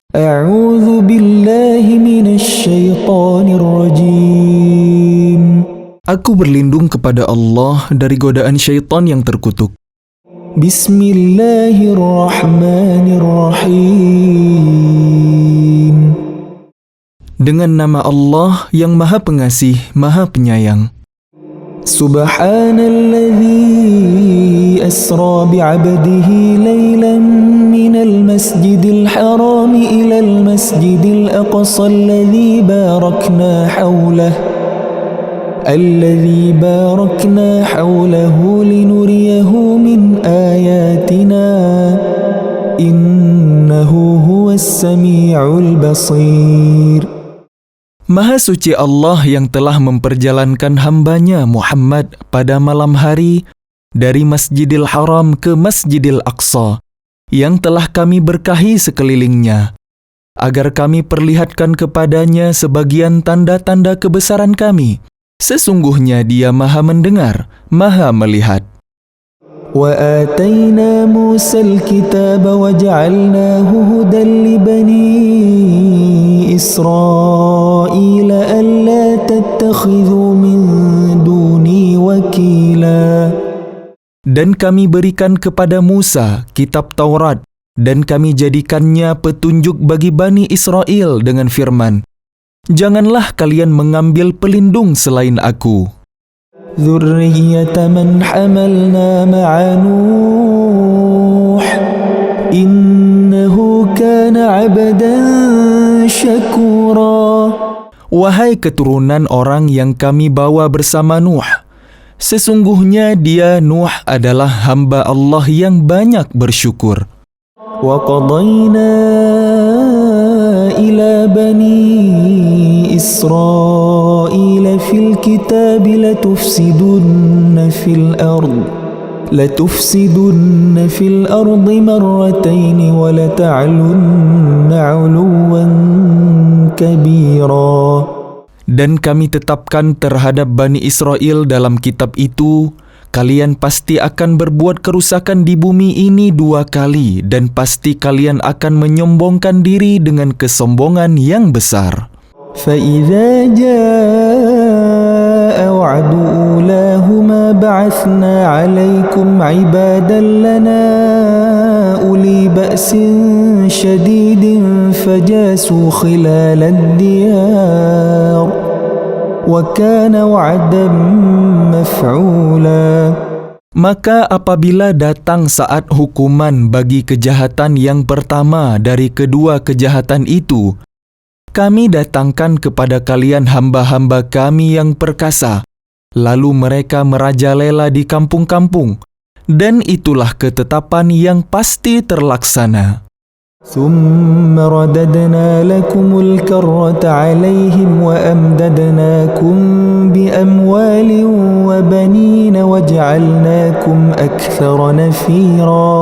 أعوذ بالله من الشيطان الرجيم. Aku berlindung kepada Allah dari godaan syaitan yang terkutuk. Bismillahirrahmanirrahim. Dengan nama Allah yang Maha Pengasih, Maha Penyayang. Subhanalladzi asra bi'abdihi laylan minal masjidil haram ilal masjidil aqsa alladzi barakna hawlahu linuriyahu min ayatina innahu huwas sami'ul basir. Maha suci Allah yang telah memperjalankan hambanya Muhammad pada malam hari dari Masjidil Haram ke Masjidil Aqsa yang telah kami berkahi sekelilingnya, agar kami perlihatkan kepadanya sebagian tanda-tanda kebesaran kami. Sesungguhnya Dia Maha mendengar, Maha melihat. وآتينا موسى الكتاب وجعلناه هدى لبني إسرائيل ألا تتخذوا من دوني وكيلا. Dan kami berikan kepada Musa kitab Taurat, dan kami jadikannya petunjuk bagi Bani Israel dengan firman, janganlah kalian mengambil pelindung selain aku. ذرية من حملنا مع نوح إنه كان عبدا شكورا. Wahai keturunan orang yang kami bawa bersama Nuh, sesungguhnya dia Nuh adalah hamba Allah yang banyak bersyukur. وقضينا إلى بني إسرائيل في الكتاب لتفسدن في الأرض مرتين ولتعلن علوا كبيرا. Dan kami tetapkan terhadap Bani Israel dalam kitab itu, kalian pasti akan berbuat kerusakan di bumi ini 2 kali, dan pasti kalian akan menyombongkan diri dengan kesombongan yang besar. فَإِذَا جَاءَ وَعْدُ أُولَاهُمَا بَعَثْنَا عَلَيْكُمْ عِبَادًا لَنَا أُولِي بَأْسٍ شَدِيدٍ فَجَاسُوا خِلَالَ الدِّيَارِ وَكَانَ وَعْدًا مَفْعُولًا. Maka apabila datang saat hukuman bagi kejahatan yang pertama dari kedua kejahatan itu, kami datangkan kepada kalian hamba-hamba kami yang perkasa, lalu mereka merajalela di kampung-kampung, dan itulah ketetapan yang pasti terlaksana. ثُمَّ رَدَدْنَا لَكُمُ الْكَرَّةَ عَلَيْهِمْ وَأَمْدَدْنَاكُمْ بِأَمْوَالٍ وَبَنِينَ وَجَعَلْنَاكُمْ أَكْثَرَ نَفِيرًا.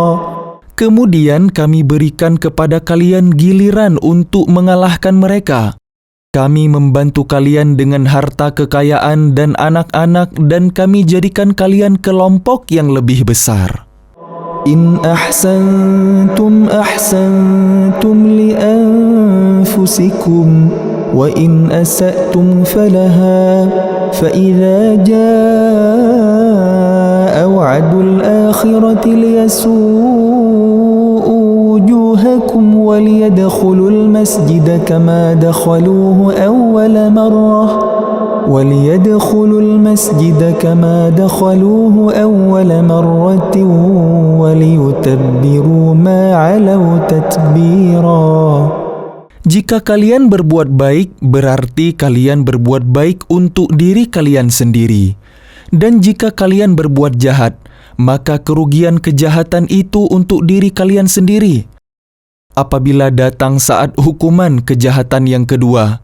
Kemudian kami berikan kepada kalian giliran untuk mengalahkan mereka. Kami membantu kalian dengan harta kekayaan dan anak-anak, dan kami jadikan kalian kelompok yang lebih besar. إن أحسنتم أحسنتم لأنفسكم وإن أسأتم فلها فإذا جاء وعد الآخرة ليسوءوا وجوهكم وليدخلوا المسجد كما دخلوه أول مرة وَلِيُتَبِّرُوا مَا عَلَوْا تَتْبِيرًا. Jika kalian berbuat baik, berarti kalian berbuat baik untuk diri kalian sendiri. Dan jika kalian berbuat jahat, maka kerugian kejahatan itu untuk diri kalian sendiri. Apabila datang saat hukuman kejahatan yang kedua,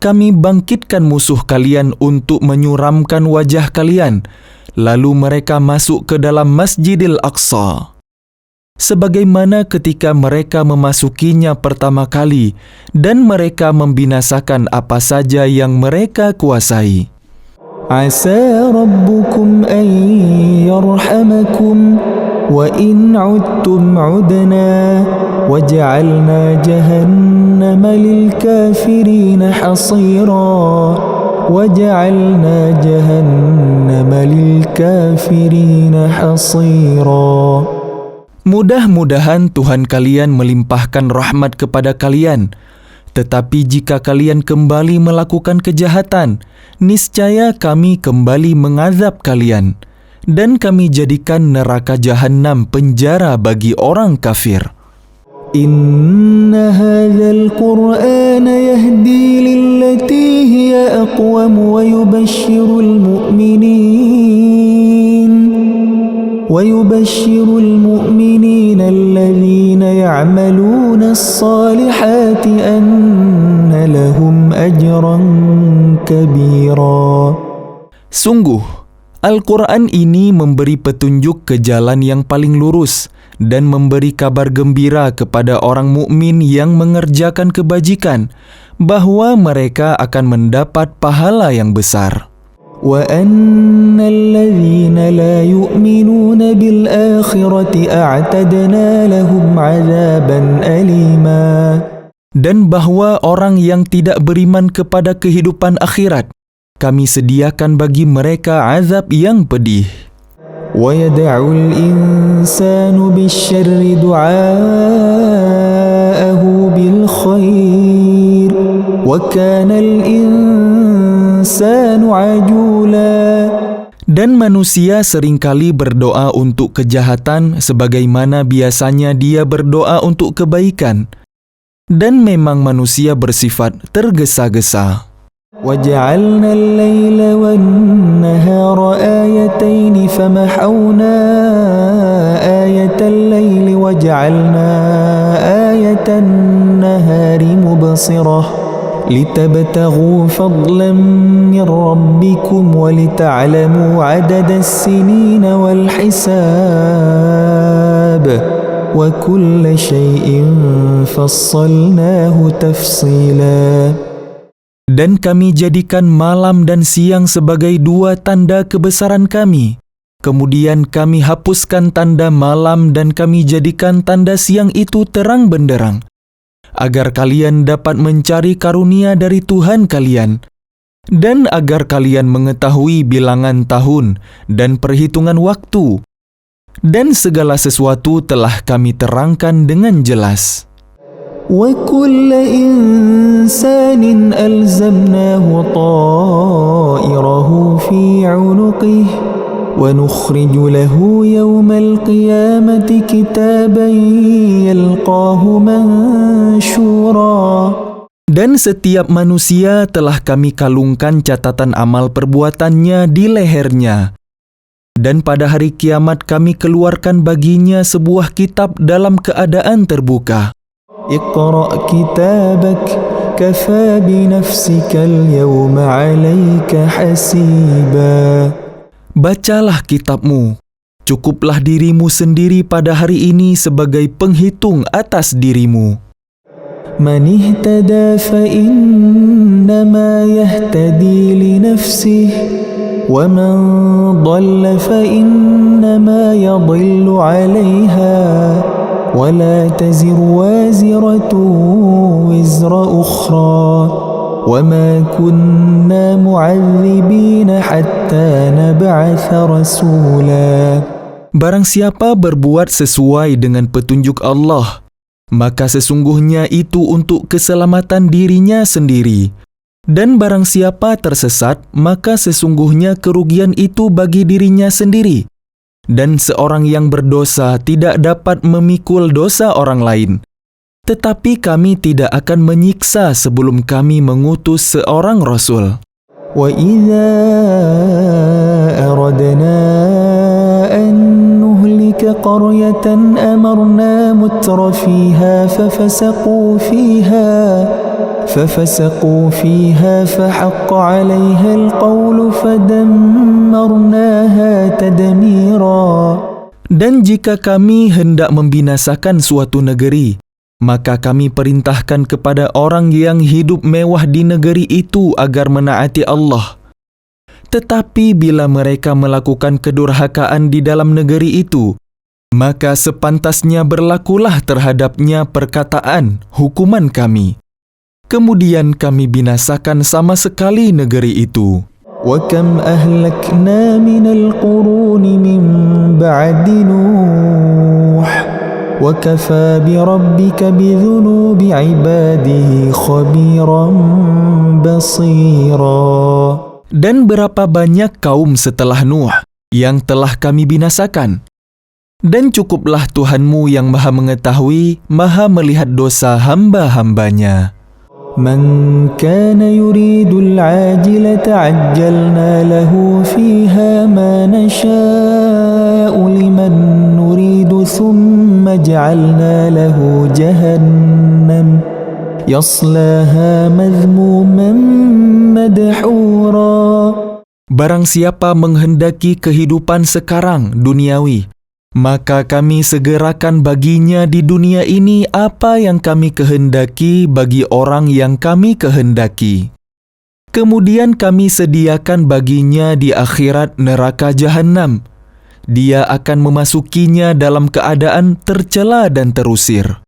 kami bangkitkan musuh kalian untuk menyuramkan wajah kalian, lalu mereka masuk ke dalam Masjidil Aqsa. Sebagaimana ketika mereka memasukinya pertama kali, dan mereka membinasakan apa saja yang mereka kuasai. Asa rabbukum an yarhamakum وإن عدتم عدنا وجعلنا جهنم للكافرين حصيرا وجعلنا جهنم للكافرين حصيرا. Mudah-mudahan Tuhan kalian melimpahkan rahmat kepada kalian. Tetapi jika kalian kembali melakukan kejahatan, niscaya kami kembali mengazab kalian. Dan kami jadikan neraka jahanam penjara bagi orang kafir. Inna hadzal Qur'ana yahdi lillati hiya aqwam wa يبشر المؤمنين الذين يعملون الصالحات أن لهم أجرا كبيرا. Sungguh, Al-Quran ini memberi petunjuk ke jalan yang paling lurus dan memberi kabar gembira kepada orang mukmin yang mengerjakan kebajikan bahwa mereka akan mendapat pahala yang besar. وَأَنَّ الَّذِينَ لَا يُؤْمِنُونَ بِالْآخِرَةِ أَعْتَدْنَا لَهُمْ عَذَابًا أَلِيمًا. Dan bahwa orang yang tidak beriman kepada kehidupan akhirat, kami sediakan bagi mereka azab yang pedih. وَيَدْعُ الْإِنسَانُ بِالشَّرِّ دُعَاءَهُ بِالْخَيْرِ وَكَانَ الْإِنسَانُ عَجُولًا. Dan manusia seringkali berdoa untuk kejahatan sebagaimana biasanya dia berdoa untuk kebaikan. Dan memang manusia bersifat tergesa-gesa. وَجَعَلْنَا اللَّيْلَ وَالنَّهَارَ آيَتَيْنِ فَمَحَوْنَا آيَةَ اللَّيْلِ وَجَعَلْنَا آيَةَ النَّهَارِ مُبْصِرَةً لِتَبْتَغُوا فَضْلًا مِّن رَّبِّكُمْ وَلِتَعْلَمُوا عَدَدَ السِّنِينَ وَالْحِسَابَ وَكُلَّ شَيْءٍ فَصَّلْنَاهُ تَفْصِيلًا. Dan kami jadikan malam dan siang sebagai dua tanda kebesaran kami. Kemudian kami hapuskan tanda malam dan kami jadikan tanda siang itu terang benderang, agar kalian dapat mencari karunia dari Tuhan kalian, dan agar kalian mengetahui bilangan tahun dan perhitungan waktu. Dan segala sesuatu telah kami terangkan dengan jelas. وَكُلَّ إِنسَانٍ أَلْزَمْنَاهُ طَائِرَهُ فِي عُنُقِهِ وَنُخْرِجُ لَهُ يَوْمَ الْقِيَامَةِ كِتَابًا يَلْقَاهُ مَنشُورًا. Dan setiap manusia telah kami kalungkan catatan amal perbuatannya di lehernya. Dan pada hari kiamat kami keluarkan baginya sebuah kitab dalam keadaan terbuka. اقرأ كتابك كفى بنفسك اليوم عليك حسيبا. Bacalah kitabmu. Cukuplah dirimu sendiri pada hari ini sebagai penghitung atas dirimu. من اهتدى فإنما يهتدي لنفسه ومن ضل فإنما يضل عليها ولا تزر وازرة وزر أخرى وما كنا معذبين حتى نبعث رسولا. Barang siapa berbuat sesuai dengan petunjuk Allah, maka sesungguhnya itu untuk keselamatan dirinya sendiri. Dan barang siapa tersesat, maka sesungguhnya kerugian itu bagi dirinya sendiri. Dan seorang yang berdosa tidak dapat memikul dosa orang lain. Tetapi kami tidak akan menyiksa sebelum kami mengutus seorang Rasul. وَإِذَا أَرَدْنَا أَن نُهْلِكَ قَرْيَةً أَمَرْنَا مُتْرَ فِيهَا فَفَسَقُوا فِيهَا فَحَقَّ عَلَيْهَا الْقَوْلُ فَدَمَّرْنَاهَا تَدْمِيرًا. Dan jika kami hendak membinasakan suatu negeri, maka kami perintahkan kepada orang yang hidup mewah di negeri itu agar menaati Allah. Tetapi bila mereka melakukan kedurhakaan di dalam negeri itu, maka sepantasnya berlakulah terhadapnya perkataan hukuman kami. Kemudian kami binasakan sama sekali negeri itu. وَكَمْ أَهْلَكْنَا مِنَ الْقُرُونِ مِنْ بَعْدِ نُوحٍ وَكَفَى بِرَبِّكَ بِذُنُوبِ عِبَادِهِ خَبِيرًا بَصِيرًا. Dan berapa banyak kaum setelah Nuh yang telah kami binasakan. Dan cukuplah Tuhanmu yang maha mengetahui, maha melihat dosa hamba-hambanya. مَنْ كَانَ يُرِيدُ الْعَاجِلَةَ عَجَّلْنَا لَهُ فِيهَا مَا نَشَاءُ لِمَنْ نُرِيدُ ثُمَّ جَعَلْنَا لَهُ جَهَنَّمَ يَصْلَاهَا مَذْمُومًا مَدْحُورًا. Barang siapa menghendaki kehidupan sekarang duniawi, maka kami segerakan baginya di dunia ini apa yang kami kehendaki bagi orang yang kami kehendaki. Kemudian kami sediakan baginya di akhirat neraka jahanam. Dia akan memasukinya dalam keadaan tercela dan terusir.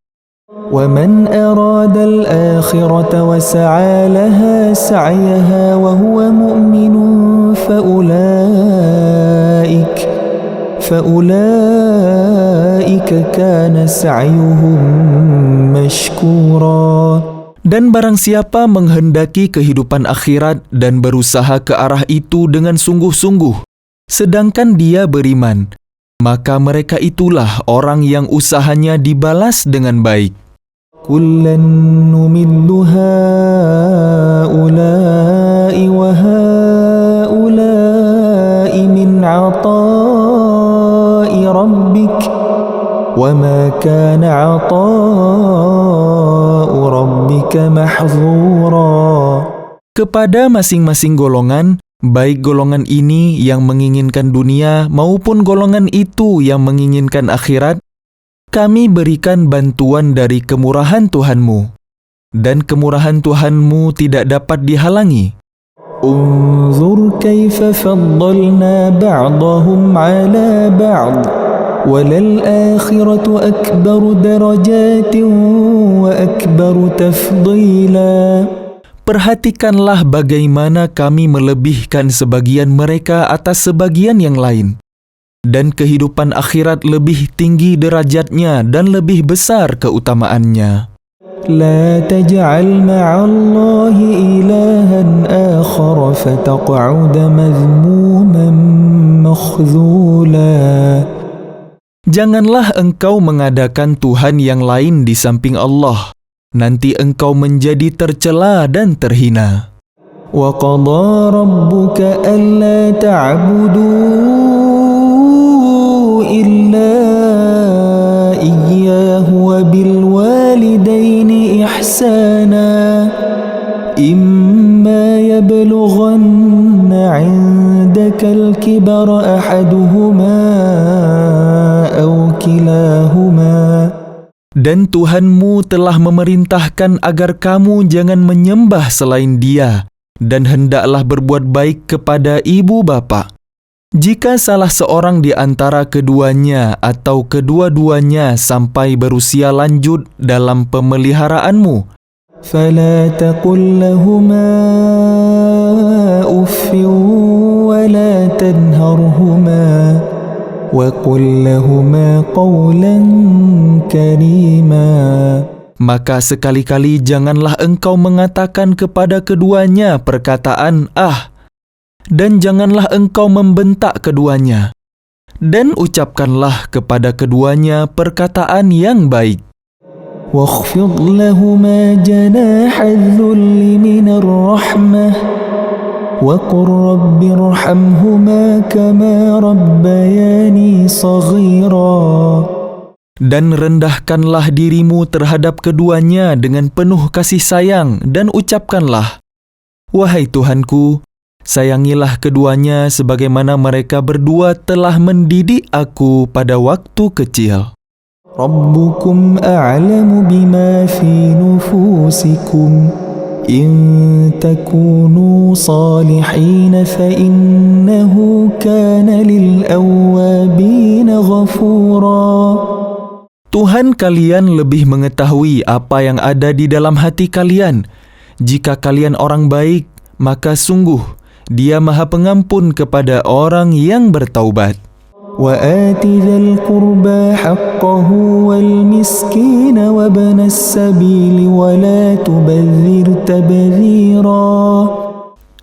وَمَنْ أَرَادَ الْآخِرَةَ وَسَعَى لَهَا سَعْيَهَا وَهُوَ مُؤْمِنٌ فَأُولَئِكَ كَانَ سَعْيُهُمْ مَشْكُورًا. Dan barang siapa menghendaki kehidupan akhirat dan berusaha ke arah itu dengan sungguh-sungguh, sedangkan dia beriman, maka mereka itulah orang yang usahanya dibalas dengan baik. كُلًّا نُمِدُّ هَؤُلَاءِ وَهَؤُلَاءِ مِنْ عَطَاءِ رَبِّكَ وَمَا كَانَ عَطَاءُ رَبِّكَ مَحْظُورًا. Kepada masing-masing golongan, baik golongan ini yang menginginkan dunia maupun golongan itu yang menginginkan akhirat, kami berikan bantuan dari kemurahan Tuhanmu, dan kemurahan Tuhanmu tidak dapat dihalangi. انظر كيف فضلنا بعضهم على بعض وللآخرة أكبر درجات وأكبر تفضيلا. Perhatikanlah bagaimana kami melebihkan sebagian mereka atas sebagian yang lain. Dan kehidupan akhirat lebih tinggi derajatnya dan lebih besar keutamaannya. لا تجعل مع الله إلها آخر فتقعد مذموما مخذولا. Janganlah engkau mengadakan Tuhan yang lain di samping Allah. Nanti engkau menjadi tercela dan terhina. وَقَضَى رَبُّكَ أَلَّا تَعْبُدُوا إِلَّا إِيَّاهُ وَبِالْوَالِدَيْنِ إِحْسَانًا إِمَّا يَبْلُغَنَّ عِندَكَ الْكِبَرَ أَحَدُهُمَا أَوْ كِلَاهُمَا. Dan Tuhanmu telah memerintahkan agar kamu jangan menyembah selain Dia, dan hendaklah berbuat baik kepada ibu bapa. Jika salah seorang di antara keduanya atau kedua-duanya sampai berusia lanjut dalam pemeliharaanmu, فَلَا تَقُلْ لَهُمَا أُفٍّ وَلَا تَنْهَرْهُمَا وَقُلْ لَهُمَا قَوْلًا كَرِيمًا. maka sekali-kali janganlah engkau mengatakan kepada keduanya perkataan "ah", dan janganlah engkau membentak keduanya, dan ucapkanlah kepada keduanya perkataan yang baik. وَاخْفِضْ لَهُمَا جَنَاحَ الذُّلِّ مِنَ الرَّحْمَةِ وَقُلْ رَبِّ ارْحَمْهُمَا كَمَا رَبَّيَانِي صَغِيرًا. Dan rendahkanlah dirimu terhadap keduanya dengan penuh kasih sayang, dan ucapkanlah, "Wahai Tuhanku, sayangilah keduanya sebagaimana mereka berdua telah mendidik aku pada waktu kecil." رَبُّكُمْ أَعْلَمُ بِمَا فِي نُفُوسِكُمْ إن تكونوا صالحين فإنه كان للأوابين غفورا. Tuhan kalian lebih mengetahui apa yang ada di dalam hati kalian. Jika kalian orang baik, maka sungguh Dia Maha Pengampun kepada orang yang bertaubat. وآت ذا القربى حقه والمسكين وابن السبيل ولا تبذر تبذيرا.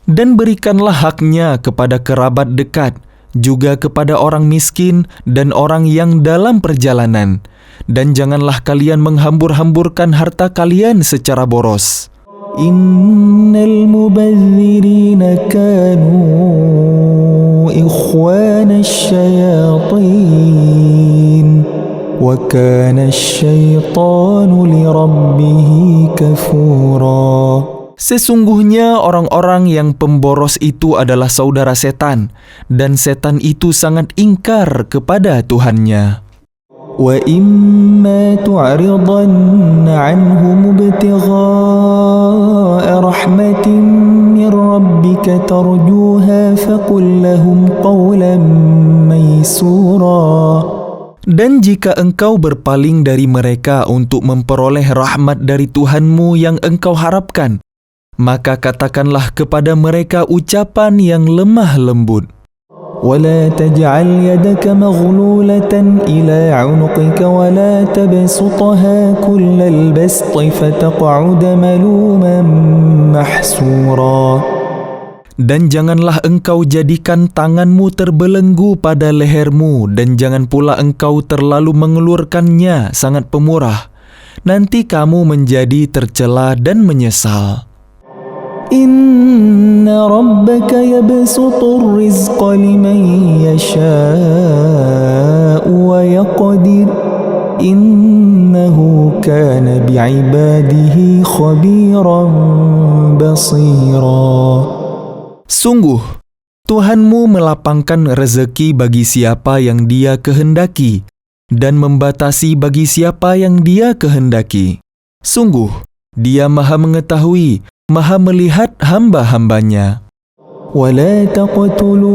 Dan berikanlah haknya kepada kerabat dekat, juga kepada orang miskin dan orang yang dalam perjalanan. Dan janganlah kalian menghambur-hamburkan harta kalian secara boros. Innal mubadzirina kanu ikhwana syayatin wa kana syaitanu lirabbihi kafura. Sesungguhnya orang-orang yang pemboros itu adalah saudara setan, dan setan itu sangat ingkar kepada Tuhannya. وَإِمَّا تُعْرِضَنَّ عَنْهُمُ ابْتِغَاءَ رَحْمَةٍ مِّن رَّبِّكَ تَرْجُوهَا فَقُل لَّهُمْ قَوْلًا مَّيْسُورًا. Dan jika engkau berpaling dari mereka untuk memperoleh rahmat dari Tuhanmu yang engkau harapkan, maka katakanlah kepada mereka ucapan yang lemah lembut. ولا تجعل يدك مغلولة إلى عنقك ولا تبسطها كل البسط فتقعد ملوما محسورا. Dan janganlah engkau jadikan tanganmu terbelenggu pada lehermu, dan jangan pula engkau terlalu mengelurkannya sangat pemurah. Nanti kamu menjadi tercela dan menyesal. Inna rabbaka yabsutur rizqa liman yasha'u wa yaqdir. Innahu kana bi'ibadihi khabiran basira. Sungguh, Tuhanmu melapangkan rezeki bagi siapa yang Dia kehendaki, dan membatasi bagi siapa yang Dia kehendaki. Sungguh, Dia Maha Mengetahui, Maha melihat hamba-hambanya. وَلَا تَقْتُلُوا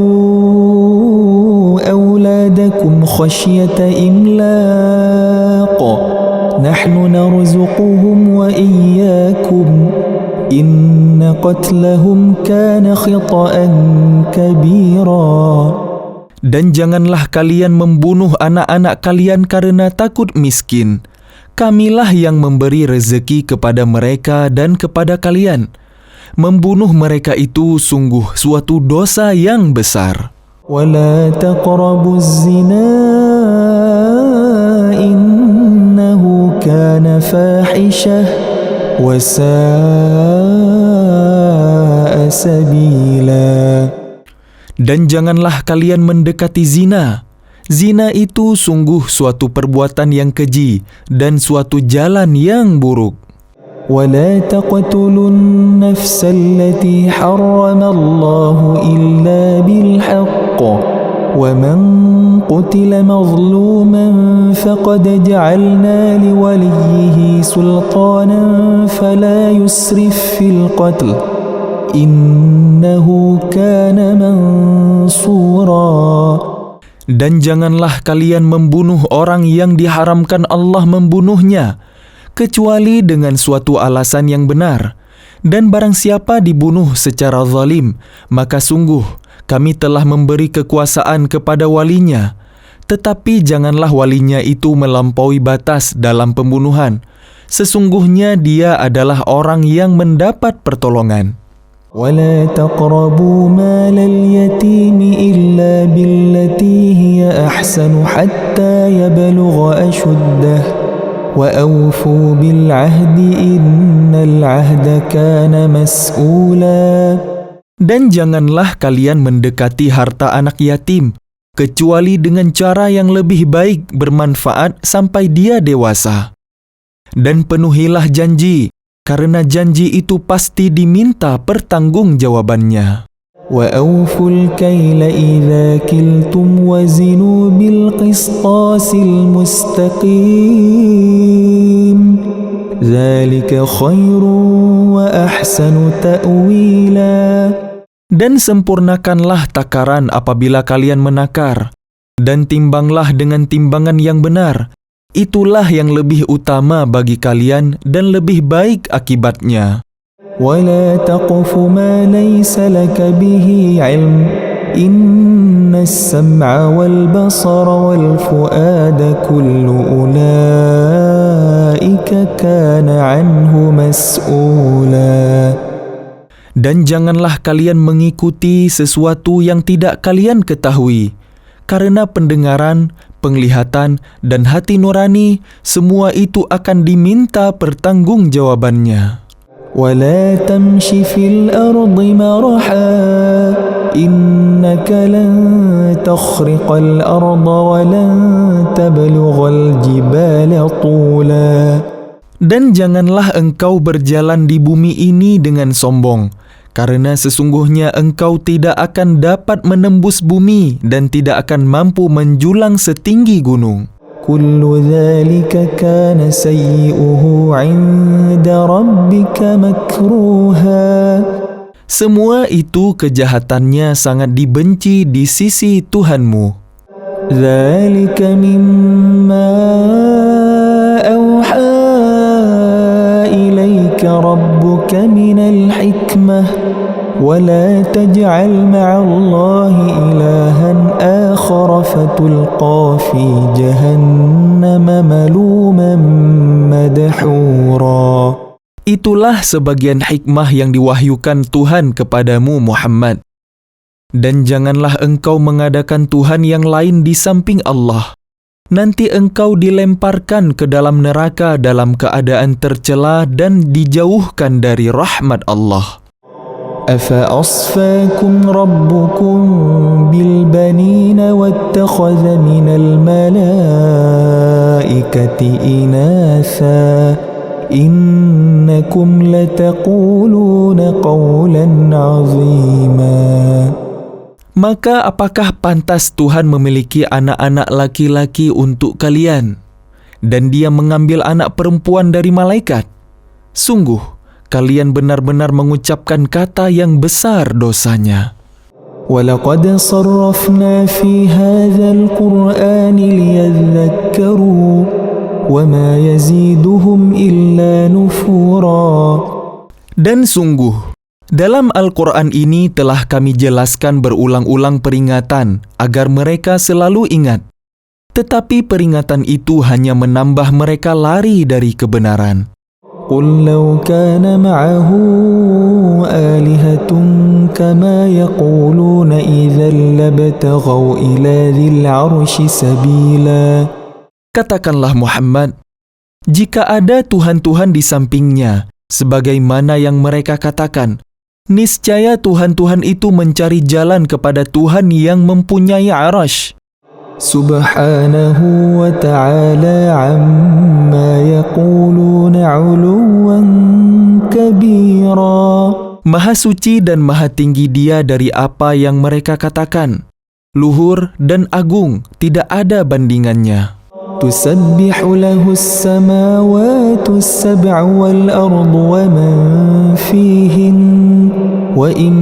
أَوْلَادَكُمْ خَشْيَةَ إِمْلَاقٍ نَحْنُ نَرْزُقُهُمْ وَإِيَّاكُمْ إِنَّ قَتْلَهُمْ كَانَ خِطَأً كَبِيرًا. Dan janganlah kalian membunuh anak-anak kalian karena takut miskin. Kamilah yang memberi rezeki kepada mereka dan kepada kalian. Membunuh mereka itu sungguh suatu dosa yang besar. وَلَا تَقْرَبُوا الزِّنَا إِنَّهُ كَانَ فَاحِشَةً وَسَاءَ سَبِيلًا. Dan janganlah kalian mendekati zina. Zina itu sungguh suatu perbuatan yang keji dan suatu jalan yang buruk. وَلَا تَقْتُلُوا النَّفْسَ الَّتِي حَرَّمَ اللَّهُ إِلَّا بِالْحَقِّ وَمَنْ قُتِلَ مَظْلُومًا فَقَدْ جَعَلْنَا لِوَلِيِّهِ سُلْطَانًا فَلَا يُسْرِفْ فِي الْقَتْلِ إِنَّهُ كَانَ مَنْصُورًا. Dan janganlah kalian membunuh orang yang diharamkan Allah membunuhnya, kecuali dengan suatu alasan yang benar. Dan barang siapa dibunuh secara zalim, maka sungguh kami telah memberi kekuasaan kepada walinya. Tetapi janganlah walinya itu melampaui batas dalam pembunuhan. Sesungguhnya dia adalah orang yang mendapat pertolongan. وَلَا تَقْرَبُوا مَالَ الْيَتِيمِ إِلَّا بِالَّتِي هِيَ أَحْسَنُ حَتَّى يَبْلُغَ أَشُدَّهُ وَأَوْفُوا بِالْعَهْدِ إِنَّ الْعَهْدَ كَانَ مَسْئُولًا. Dan janganlah kalian mendekati harta anak yatim, kecuali dengan cara yang lebih baik bermanfaat sampai dia dewasa. Dan penuhilah janji, karena janji itu pasti diminta pertanggungjawabannya. وَأَوْفُوا الْكَيْلَ إِذَا كِلْتُمْ وَزِنُوا بِالْقِسْطَاسِ الْمُسْتَقِيمِ ذلك خير وأحسن تأويلا. Dan sempurnakanlah takaran apabila kalian menakar, dan timbanglah dengan timbangan yang benar. Itulah yang lebih utama bagi kalian dan lebih baik akibatnya. ولا تقف ما ليس لك به علم إن السمع والبصر والفؤاد كل أولئك كان عنه مسؤولا. Dan janganlah kalian mengikuti sesuatu yang tidak kalian ketahui, karena pendengaran, penglihatan, dan hati nurani, semua itu akan diminta pertanggungjawabannya. ولا تمش في الأرض مرحا إنك لن تخرق الأرض ولن تبلغ الجبال طولا. Dan janganlah engkau berjalan di bumi ini dengan sombong, karena sesungguhnya engkau tidak akan dapat menembus bumi dan tidak akan mampu menjulang setinggi gunung. كل ذلك كان سيئه عند ربك مكروها. Semua itu kejahatannya sangat dibenci di sisi Tuhanmu. ذلك مما أوحى إليك ربك من الحكمة ولا تجعل مع الله إلها آخر فتلقى في جهنم ملوما مدحورا. Itulah sebagian hikmah yang diwahyukan Tuhan kepadamu Muhammad. Dan janganlah engkau mengadakan Tuhan yang lain di samping Allah. Nanti engkau dilemparkan ke dalam neraka dalam keadaan tercela dan dijauhkan dari rahmat Allah. أفأصفاكم ربكم بالبنين واتخذ من الملائكة إناثا إنكم لتقولون قولا عظيما. Maka apakah pantas Tuhan memiliki anak-anak laki-laki untuk kalian, dan Dia mengambil anak perempuan dari malaikat? Sungguh, kalian benar-benar mengucapkan kata yang besar dosanya. وَلَقَدْ صَرَّفْنَا فِي هَذَا الْقُرْآنِ لِيَذَّكَّرُوا وَمَا يَزِيدُهُمْ إِلَّا نُفُورًا. Dan sungguh, dalam Al-Quran ini telah kami jelaskan berulang-ulang peringatan agar mereka selalu ingat. Tetapi peringatan itu hanya menambah mereka lari dari kebenaran. قل لو كان معه آلهة كما يقولون إذا لابتغوا إلى ذي العرش سبيلا. Katakanlah Muhammad, jika ada Tuhan-Tuhan di sampingnya, sebagaimana yang mereka katakan, niscaya Tuhan-Tuhan itu mencari jalan kepada Tuhan yang mempunyai arash. Subhanahu wa ta'ala amma yaquluna 'uluwan kabira. Maha suci dan maha tinggi Dia dari apa yang mereka katakan. Luhur dan agung, tidak ada bandingannya. Tusabbihu lahu as-samawati as-sab'u wal ardu wa man fihin wa in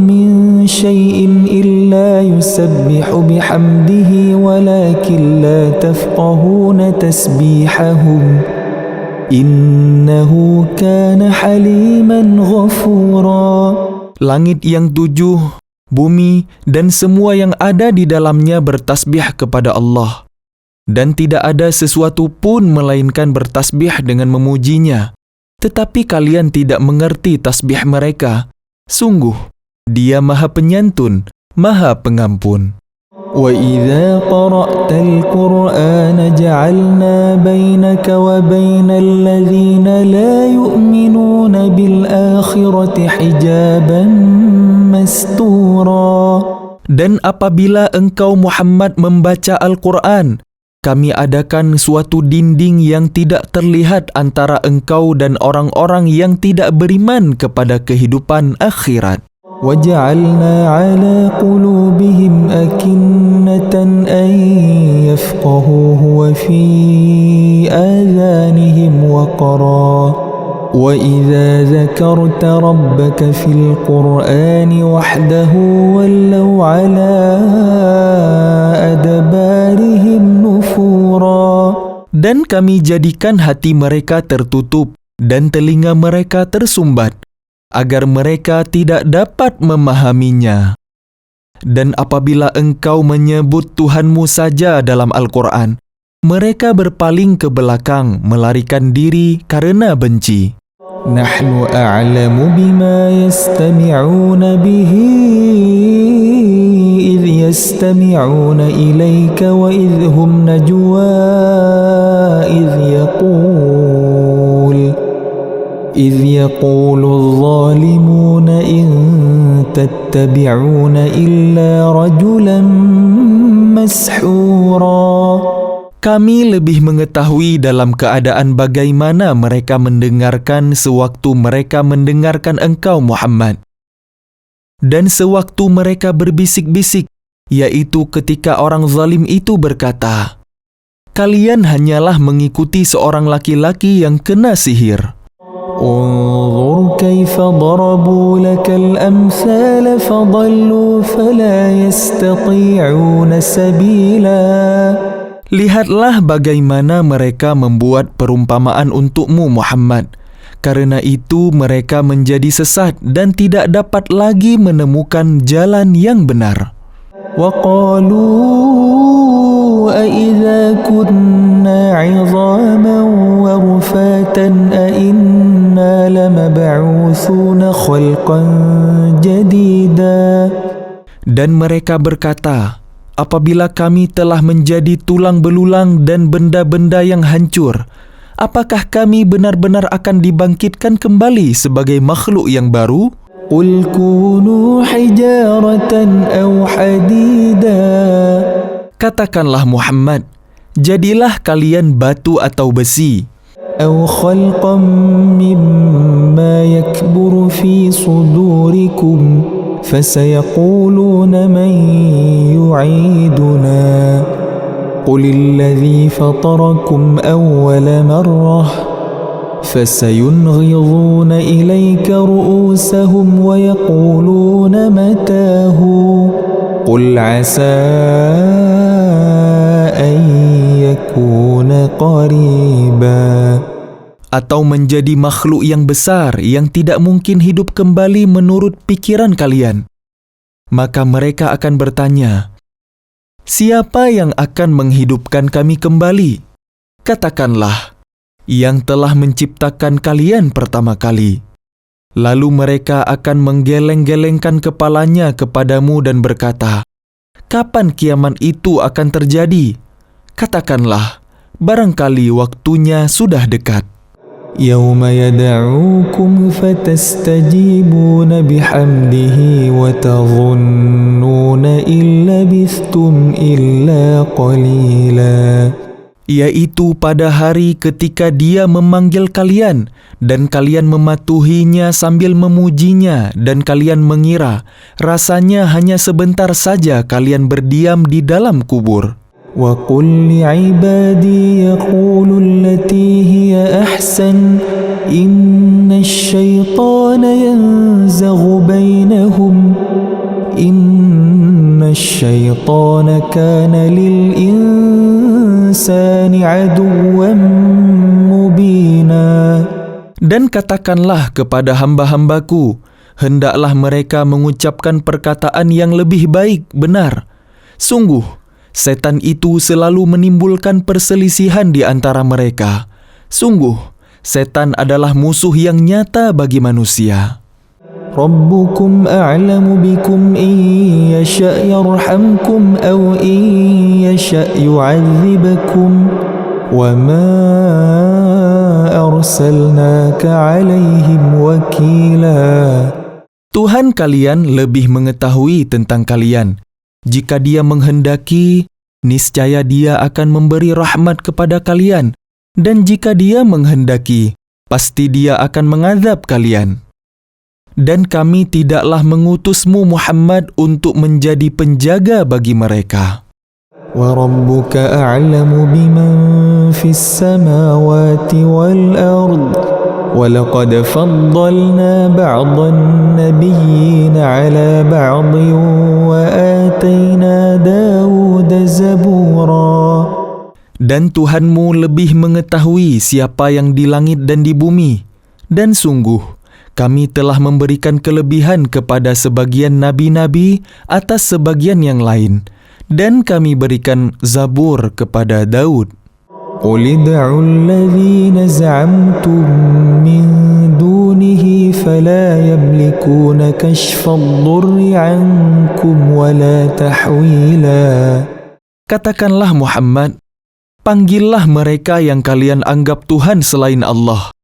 min shay'in illa yusabbihu bihamdihi walakin la tafqahuna tasbihahum innahu kana haliman ghafura. Langit yang 7, bumi dan semua yang ada di dalamnya bertasbih kepada Allah. Dan tidak ada sesuatu pun melainkan bertasbih dengan memujinya. Tetapi kalian tidak mengerti tasbih mereka. Sungguh, Dia maha penyantun, maha pengampun. وَإِذَا قَرَأْتَ الْقُرْآنَ جَعَلْنَا بَيْنَكَ وَبَيْنَ الَّذِينَ لَا يُؤْمِنُونَ بِالْآخِرَةِ حِجَابًا مَسْتُورًا. Dan apabila engkau Muhammad membaca Al-Quran, kami adakan suatu dinding yang tidak terlihat antara engkau dan orang-orang yang tidak beriman kepada kehidupan akhirat. وَجَعَلْنَا عَلَى قُلُوبِهِمْ أَكِنَّةً أَنْ يَفْقَهُوهُ وَفِي آذَانِهِمْ وَقْرًا وَإِذَا ذَكَرْتَ رَبَّكَ فِي الْقُرْآنِ وَحْدَهُ وَلَّوْا عَلَى أَدْبَارِهِمْ نُفُورًا. Dan kami jadikan hati mereka tertutup dan telinga mereka tersumbat, agar mereka tidak dapat memahaminya. Dan apabila engkau menyebut Tuhanmu saja dalam Al-Quran, mereka berpaling ke belakang, melarikan diri karena benci. نحن أعلم بما يستمعون به إذ يستمعون إليك وإذ هم نجوى إذ يقول الظالمون إن تتبعون إلا رجلا مسحورا. Kami lebih mengetahui dalam keadaan bagaimana mereka mendengarkan sewaktu mereka mendengarkan engkau Muhammad. Dan sewaktu mereka berbisik-bisik, yaitu ketika orang zalim itu berkata, kalian hanyalah mengikuti seorang laki-laki yang kena sihir. انظر كيف ضربوا لك الأمثال فضلوا فلا يستطيعون سبيلا. Lihatlah bagaimana mereka membuat perumpamaan untukmu Muhammad. Karena itu mereka menjadi sesat dan tidak dapat lagi menemukan jalan yang benar. وَقَالُوا أَإِذَا كُنَّا عِظَامًا وَرُفَاتًا أَإِنَّا لَمَبْعُوثُونَ خَلْقًا جَدِيدًا. Dan mereka berkata, apabila kami telah menjadi tulang belulang dan benda-benda yang hancur, apakah kami benar-benar akan dibangkitkan kembali sebagai makhluk yang baru? قُلْ كُونُوا حِجَارَةً أَوْ حَدِيدًا. Katakanlah Muhammad, jadilah kalian batu atau besi, أَوْ خَلْقًا مِّمَّا يَكْبُرُ فِي صُدُورِكُمْ فَسَيَقُولُونَ مَن يُعِيدُنَا قُلِ الَّذِي فَطَرَكُمْ أَوَّلَ مَرَّةٍ فَسَيُنْغِضُونَ إِلَيْكَ رُؤُوسَهُمْ وَيَقُولُونَ مَتَىٰ هُوَ قُلْ عَسَىٰ أَن يَكُونَ قَرِيبًا. atau menjadi makhluk yang besar yang tidak mungkin hidup kembali menurut pikiran kalian. Maka mereka akan bertanya, siapa yang akan menghidupkan kami kembali? Katakanlah, yang telah menciptakan kalian pertama kali. Lalu mereka akan menggeleng-gelengkan kepalanya kepadamu dan berkata, kapan kiamat itu akan terjadi? Katakanlah, barangkali waktunya sudah dekat. يَوْمَ يَدْعُوكُمْ فَتَسْتَجِيبُونَ بِحَمْدِهِ وَتَظُنُّونَ إِن لَّبِثْتُمْ إِلَّا قَلِيلًا. Yaitu pada hari ketika dia memanggil kalian, dan kalian mematuhinya sambil memujinya, dan kalian mengira, rasanya hanya sebentar saja kalian berdiam di dalam kubur. وَقُلْ لِعِبَادِي يَقُولُوا الَّتِي هِيَ أَحْسَنُ إِنَّ الشَّيْطَانَ يَنزَغُ بَيْنَهُمْ إِنَّ الشَّيْطَانَ كَانَ لِلْإِنسَانِ عَدُوًّا مُّبِينًا. Dan katakanlah kepada hamba-hambaku, hendaklah mereka mengucapkan perkataan yang lebih baik, benar. Sungguh, setan itu selalu menimbulkan perselisihan di antara mereka. Sungguh, setan adalah musuh yang nyata bagi manusia. رَبُّكُمْ أَعْلَمُ بِكُمْ إِن يَشَأْ يَرْحَمْكُمْ أَوْ إِن يَشَأْ يُعَذِّبْكُمْ وَمَا أَرْسَلْنَاكَ عَلَيْهِمْ وَكِيلًا. Tuhan kalian lebih mengetahui tentang kalian. Jika Dia menghendaki, niscaya Dia akan memberi rahmat kepada kalian. Dan jika Dia menghendaki, pasti Dia akan mengazab kalian. Dan kami tidaklah mengutusmu Muhammad untuk menjadi penjaga bagi mereka. وربك أعلم بمن في السماوات والأرض ولقد فضلنا بعض النبيين على بعض وآتينا داود زبورا. Dan Tuhanmu lebih mengetahui siapa yang di langit dan di bumi. Dan sungguh, kami telah memberikan kelebihan kepada sebagian nabi-nabi atas sebagian yang lain. Dan kami berikan Zabur kepada Daud. قل ادعوا الذين زعمتم من دونه فلا يملكون كشف الضر عنكم ولا تحويلا. Katakanlah Muhammad, panggillah mereka yang kalian anggap Tuhan selain Allah.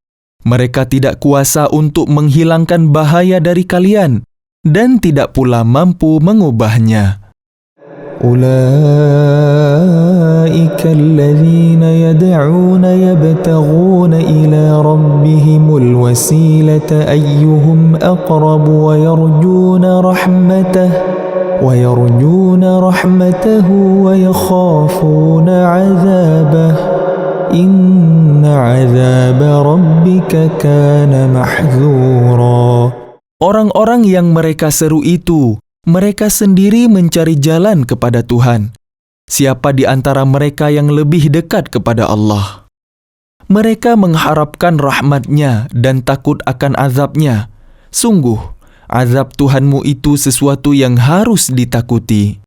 Mereka tidak kuasa untuk menghilangkan bahaya dari kalian dan tidak pula mampu mengubahnya. أولئك الذين يدعون يبتغون إلى ربهم الوسيلة أيهم أقرب ويرجون رحمته ويخافون عذابه إن عذاب ربك كان محذورا. Orang-orang yang mereka seru itu, mereka sendiri mencari jalan kepada Tuhan. Siapa di antara mereka yang lebih dekat kepada Allah? Mereka mengharapkan rahmat-Nya dan takut akan azab-Nya. Sungguh, azab Tuhanmu itu sesuatu yang harus ditakuti.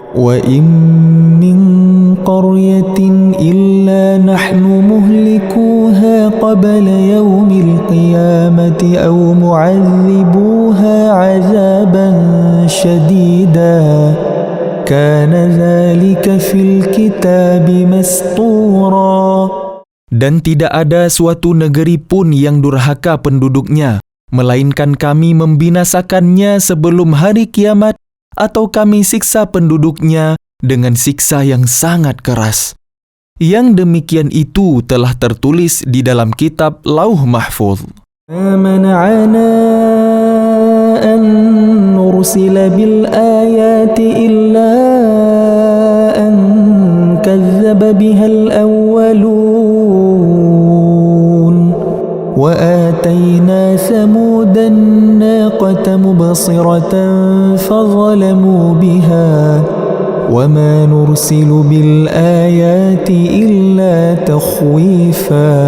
وَإِن مِّن قَرْيَةٍ إِلَّا نَحْنُ مُهْلِكُوهَا قَبْلَ يَوْمِ الْقِيَامَةِ أَوْ مُعَذِّبُوهَا عَذَابًا شَدِيدًا كَانَ ذَلِكَ فِي الْكِتَابِ مَسْطُورًا. Dan tidak ada suatu negeri pun yang durhaka penduduknya, melainkan kami membinasakannya sebelum hari kiamat, atau kami siksa penduduknya dengan siksa yang sangat keras. Yang demikian itu telah tertulis di dalam kitab Lauh Mahfuz. مَا مَنَعَنَا أَن نُرْسِلَ بِالْآيَاتِ إِلَّا أَن كَذَّبَ بِهَا الْأَوَّلُونَ وَآتَيْنَا ثَمُودَ النَّاقَةَ مُبْصِرَةً فَظَلَمُوا بِهَا وَمَا نُرْسِلُ بِالْآيَاتِ إِلَّا تَخْوِيفًا.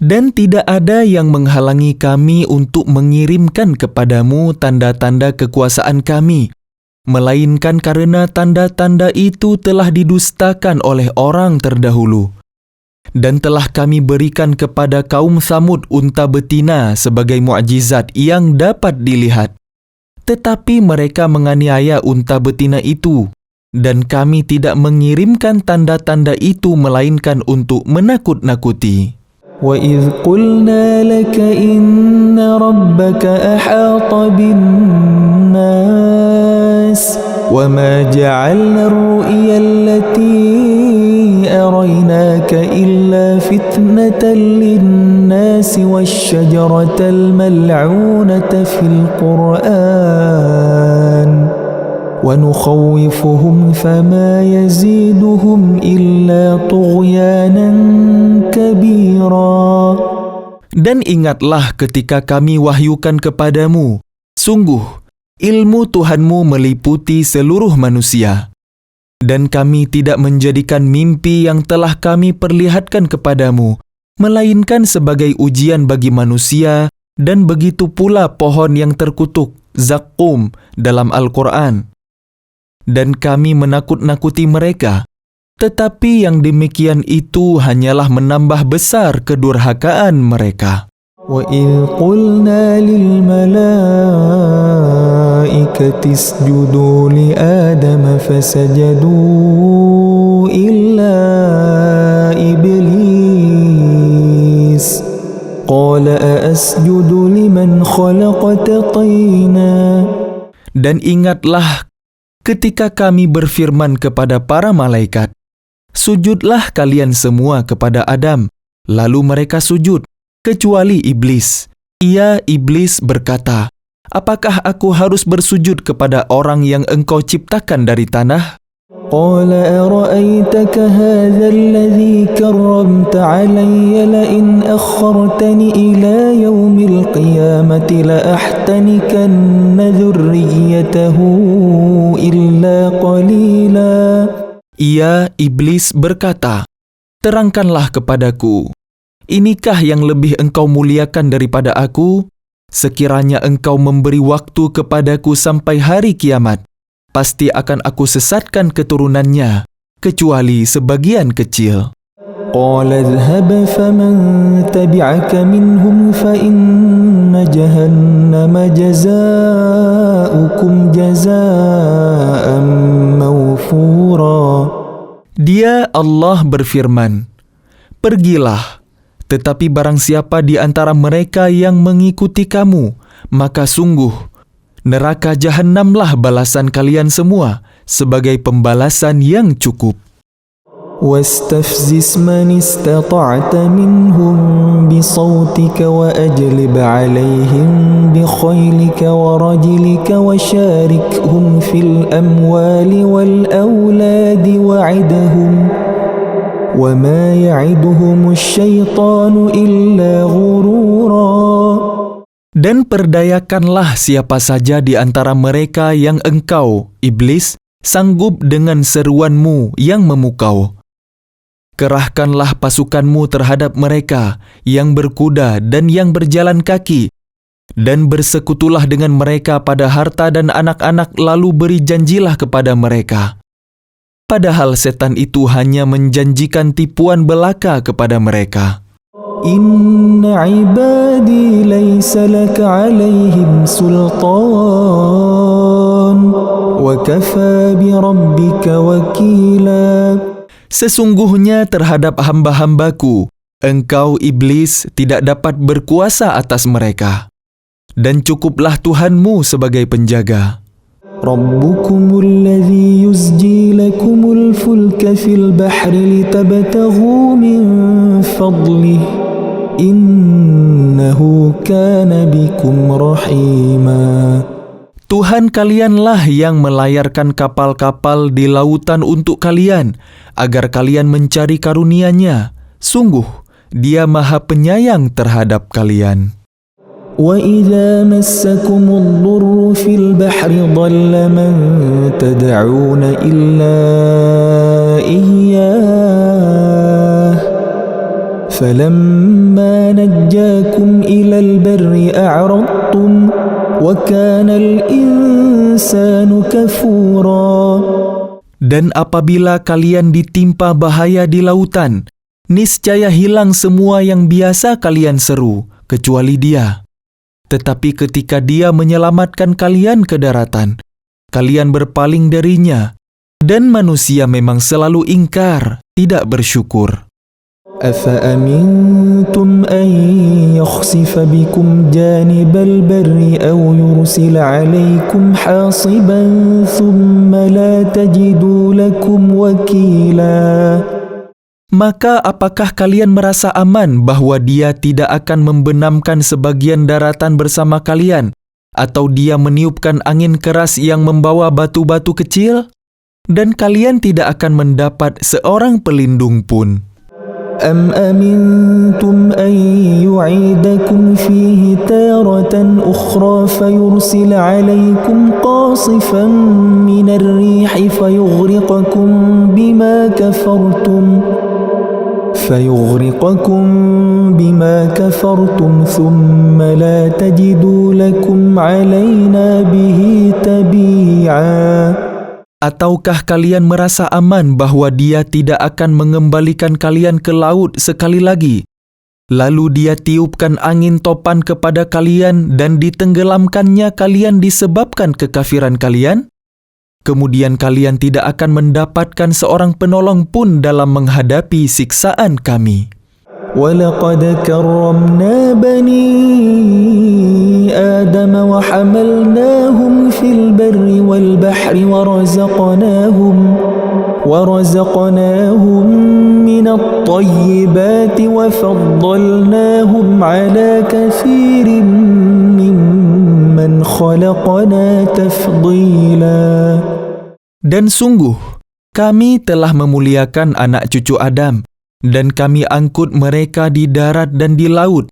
Dan tidak ada yang menghalangi kami untuk mengirimkan kepadamu tanda-tanda kekuasaan kami, melainkan karena tanda-tanda itu telah didustakan oleh orang terdahulu. Dan telah kami berikan kepada kaum Samud unta betina sebagai mukjizat yang dapat dilihat. Tetapi mereka menganiaya unta betina itu, dan kami tidak mengirimkan tanda-tanda itu melainkan untuk menakut-nakuti. وَإِذْ قُلْنَا لَكَ إِنَّ رَبَّكَ أَحَاطَ بِالنَّاسِ وَمَا جَعَلْنَا الرُّؤْيَا الَّتِي أَرَيْنَاكَ إِلَّا فِتْنَةً لِلنَّاسِ وَالشَّجَرَةَ الْمَلْعُونَةَ فِي الْقُرْآنِ وَنُخَوِّفُهُمْ فَمَا يَزِيدُهُمْ إِلَّا طُغْيَانًا كَبِيرًا. Dan ingatlah ketika kami wahyukan kepadamu, sungguh ilmu Tuhanmu meliputi seluruh manusia. Dan kami tidak menjadikan mimpi yang telah kami perlihatkan kepadamu, melainkan sebagai ujian bagi manusia, dan begitu pula pohon yang terkutuk, Zaqqum, dalam Al-Quran. Dan kami menakut-nakuti mereka, tetapi yang demikian itu hanyalah menambah besar kedurhakaan mereka. وَإِذْ قُلْنَا لِلْمَلَائِكَةِ اسْجُدُوا لِآدَمَ فَسَجَدُوا إِلَّا إِبْلِيسَ قَالَ أَأَسْجُدُ لِمَنْ خَلَقْتَ طِينًا. Dan ingatlah ketika kami berfirman kepada para malaikat, sujudlah kalian semua kepada Adam. Lalu mereka sujud, kecuali iblis. Iblis berkata, apakah aku harus bersujud kepada orang yang engkau ciptakan dari tanah? قال أرأيتك هذا الذي كرمت علي لئن أخرتني إلى يوم القيامة لأحتنكن ذريته إلا قليلا. Ia, iblis, berkata, "Terangkanlah kepadaku, inikah yang lebih engkau muliakan daripada aku? Sekiranya engkau memberi waktu kepadaku sampai hari kiamat, pasti akan aku sesatkan keturunannya, kecuali sebagian kecil." قال اذهب فمن تبعك منهم فإن جهنم جزاؤكم جزاء موفورا. Dia, Allah, berfirman, "Pergilah, tetapi barang siapa di antara mereka yang mengikuti kamu, maka sungguh neraka Jahannamlah balasan kalian semua sebagai pembalasan yang cukup." واستفزز من استطعت منهم بصوتك وأجلب عليهم بخيلك ورجلك وشاركهم في الأموال والأولاد وعدهم وما يعدهم الشيطان إلا غرورا. Dan perdayakanlah siapa saja di antara mereka yang engkau, iblis, sanggup dengan seruanmu yang memukau. Kerahkanlah pasukanmu terhadap mereka yang berkuda dan yang berjalan kaki, dan bersekutulah dengan mereka pada harta dan anak-anak, lalu beri janjilah kepada mereka. Padahal setan itu hanya menjanjikan tipuan belaka kepada mereka. Inna ibadi laysa laka alaihim sultan wa kafa bi rabbika wakila. Sesungguhnya terhadap hamba-hambaku, engkau, iblis, tidak dapat berkuasa atas mereka, dan cukuplah Tuhanmu sebagai penjaga. Rabbukumul ladzi yusji lakumul fulka fil bahri litabtaghu min fadlihi innahu kana bikum rahima. Tuhan kalianlah yang melayarkan kapal-kapal di lautan untuk kalian, agar kalian mencari karunia-Nya. Sungguh, Dia Maha Penyayang terhadap kalian. وَإِذَا مَسَّكُمُ الضُّرُّ فِي الْبَحْرِ ضَلَّ مَن تَدْعُونَ إِلَّا إِيَّاهُ فَلَمَّا نَجَّاكُمْ إِلَى الْبَرِّ أَعْرَضْتُمْ وَكَانَ الْإِنسَانُ كَفُورًا. Dan apabila kalian ditimpa bahaya di lautan, niscaya hilang semua yang biasa kalian seru, kecuali Dia. Tetapi ketika Dia menyelamatkan kalian ke daratan, kalian berpaling darinya, dan manusia memang selalu ingkar, tidak bersyukur. أَفَأَمِنْتُمْ أَنْ يَخْسِفَ بِكُمْ جَانِبَ الْبَرِّ أَوْ يُرْسِلَ عَلَيْكُمْ حَاصِبًا ثُمَّ لَا تَجِدُوا لَكُمْ وَكِيلًا. Maka apakah kalian merasa aman bahwa Dia tidak akan membenamkan sebagian daratan bersama kalian, atau Dia meniupkan angin keras yang membawa batu-batu kecil? Dan kalian tidak akan mendapat seorang pelindung pun. أَمْ أَمِنْتُمْ أَنْ يُعِيدَكُمْ فِيهِ تَارَةً أُخْرَى فَيُرْسِلَ عَلَيْكُمْ قَاصِفًا مِنَ الرِّيحِ فَيُغْرِقَكُمْ بِمَا كَفَرْتُمْ ثُمَّ لَا تَجِدُوا لَكُمْ عَلَيْنَا بِهِ تَبِيعًا. Ataukah kalian merasa aman bahwa Dia tidak akan mengembalikan kalian ke laut sekali lagi? Lalu Dia tiupkan angin topan kepada kalian dan ditenggelamkannya kalian disebabkan kekafiran kalian? Kemudian kalian tidak akan mendapatkan seorang penolong pun dalam menghadapi siksaan Kami. وَلَقَدْ كَرَّمْنَا بَنِي آدَمَ وَحَمَلْنَاهُمْ فِي الْبَرِّ وَالْبَحْرِ وَرَزَقْنَاهُمْ مِنَ الطَّيِّبَاتِ وَفَضَّلْنَاهُمْ عَلَى كَثِيرٍ مِّمَّنْ خَلَقْنَا تَفْضِيلًا. Dan sungguh, Kami telah memuliakan anak cucu Adam, dan kami angkut mereka di darat dan di laut,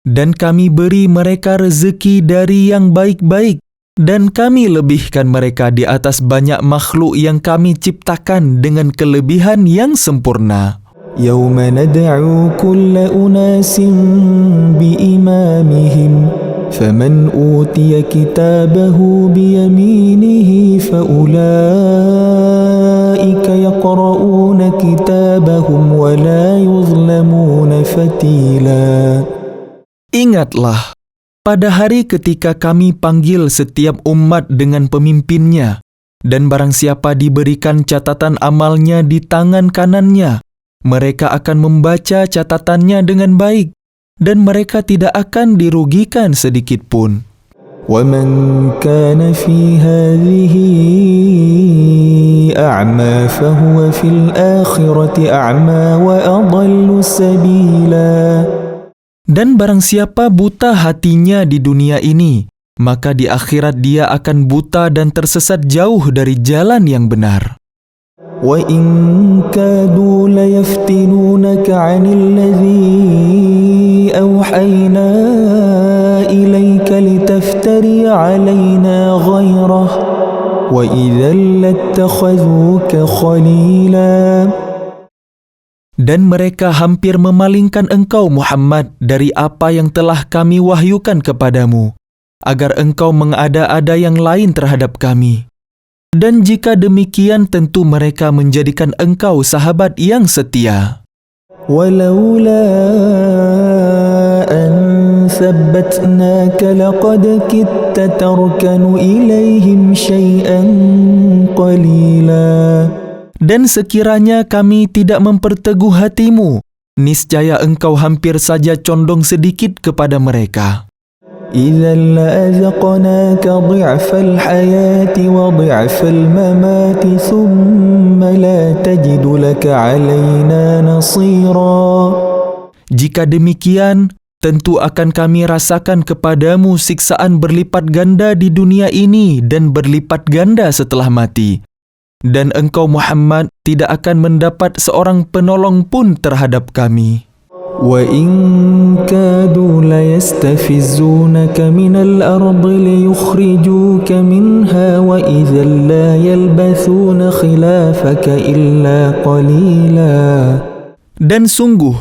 dan kami beri mereka rezeki dari yang baik-baik, dan kami lebihkan mereka di atas banyak makhluk yang kami ciptakan dengan kelebihan yang sempurna. يوم ندعو كل أناس بإمامهم فمن أوتي كتابه بيمينه فأولئك يقرؤون كتابهم ولا يظلمون فتيلا. Ingatlah, pada hari ketika kami panggil setiap umat dengan pemimpinnya, dan barang siapa diberikan catatan amalnya di tangan kanannya, mereka akan membaca catatannya dengan baik, dan mereka tidak akan dirugikan sedikit pun. وَمَنْ كَانَ فِي هَذِهِ أَعْمَى فَهُوَ فِي الْآخِرَةِ أَعْمَى وَأَضَلُّ سَبِيلًا. Dan barang siapa buta hatinya di dunia ini, maka di akhirat dia akan buta dan tersesat jauh dari jalan yang benar. وَإِنْ كَادُوا لَيَفْتِنُونَكَ عَنِ الَّذِي أَوْحَيْنَا إِلَيْكَ لِتَفْتَرِيَ عَلَيْنَا غَيْرَهُ وَإِذًا لَاتَّخَذُوكَ خَلِيلًا. Dan mereka hampir memalingkan engkau Muhammad dari apa yang telah kami wahyukan kepadamu, agar engkau mengada-ada yang lain terhadap kami. Dan jika demikian tentu mereka menjadikan engkau sahabat yang setia. وَلَوْلَا أَنْ ثَبَّتْنَاكَ لَقَدْ كِدتَّ تَرْكَنُ إِلَيْهِمْ شَيْئًا قَلِيلًا. Dan sekiranya kami tidak memperteguh hatimu, niscaya engkau hampir saja condong sedikit kepada mereka. إِذًا لَأَذَقْنَاكَ ضِعْفَ الْحَيَاةِ وَضِعْفَ الْمَمَاتِ ثُمَّ لَا تَجِدُ لَكَ عَلَيْنَا نَصِيرًا. Jika demikian, tentu akan kami rasakan kepadamu siksaan berlipat ganda di dunia ini dan berlipat ganda setelah mati. Dan engkau Muhammad tidak akan mendapat seorang penolong pun terhadap kami. وَإِنْ كَادُوا لَيَسْتَفِزُّونَكَ مِنَ الْأَرْضِ لِيُخْرِجُوكَ مِنْهَا وَإِذًا لَا يَلْبَثُونَ خِلَافَكَ إِلَّا قَلِيلًا. Dan sungguh,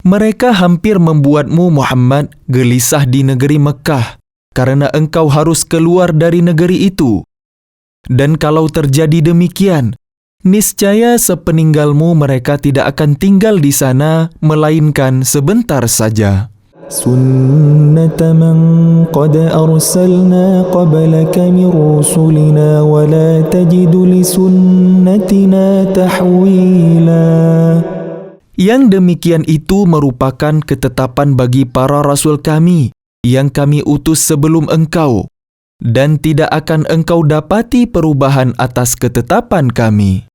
mereka hampir membuatmu Muhammad gelisah di negeri Mekah, karena engkau harus keluar dari negeri itu. Dan kalau terjadi demikian, niscaya sepeninggalmu mereka tidak akan tinggal di sana, melainkan sebentar saja. سُنَّةَ مَنْ قَدْ أَرْسَلْنَا قَبْلَكَ مِنْ رُسُلِنَا وَلَا تَجِدُ لِسُنَّتِنَا تَحْوِيلًا. Yang demikian itu merupakan ketetapan bagi para rasul kami yang kami utus sebelum engkau, dan tidak akan engkau dapati perubahan atas ketetapan kami.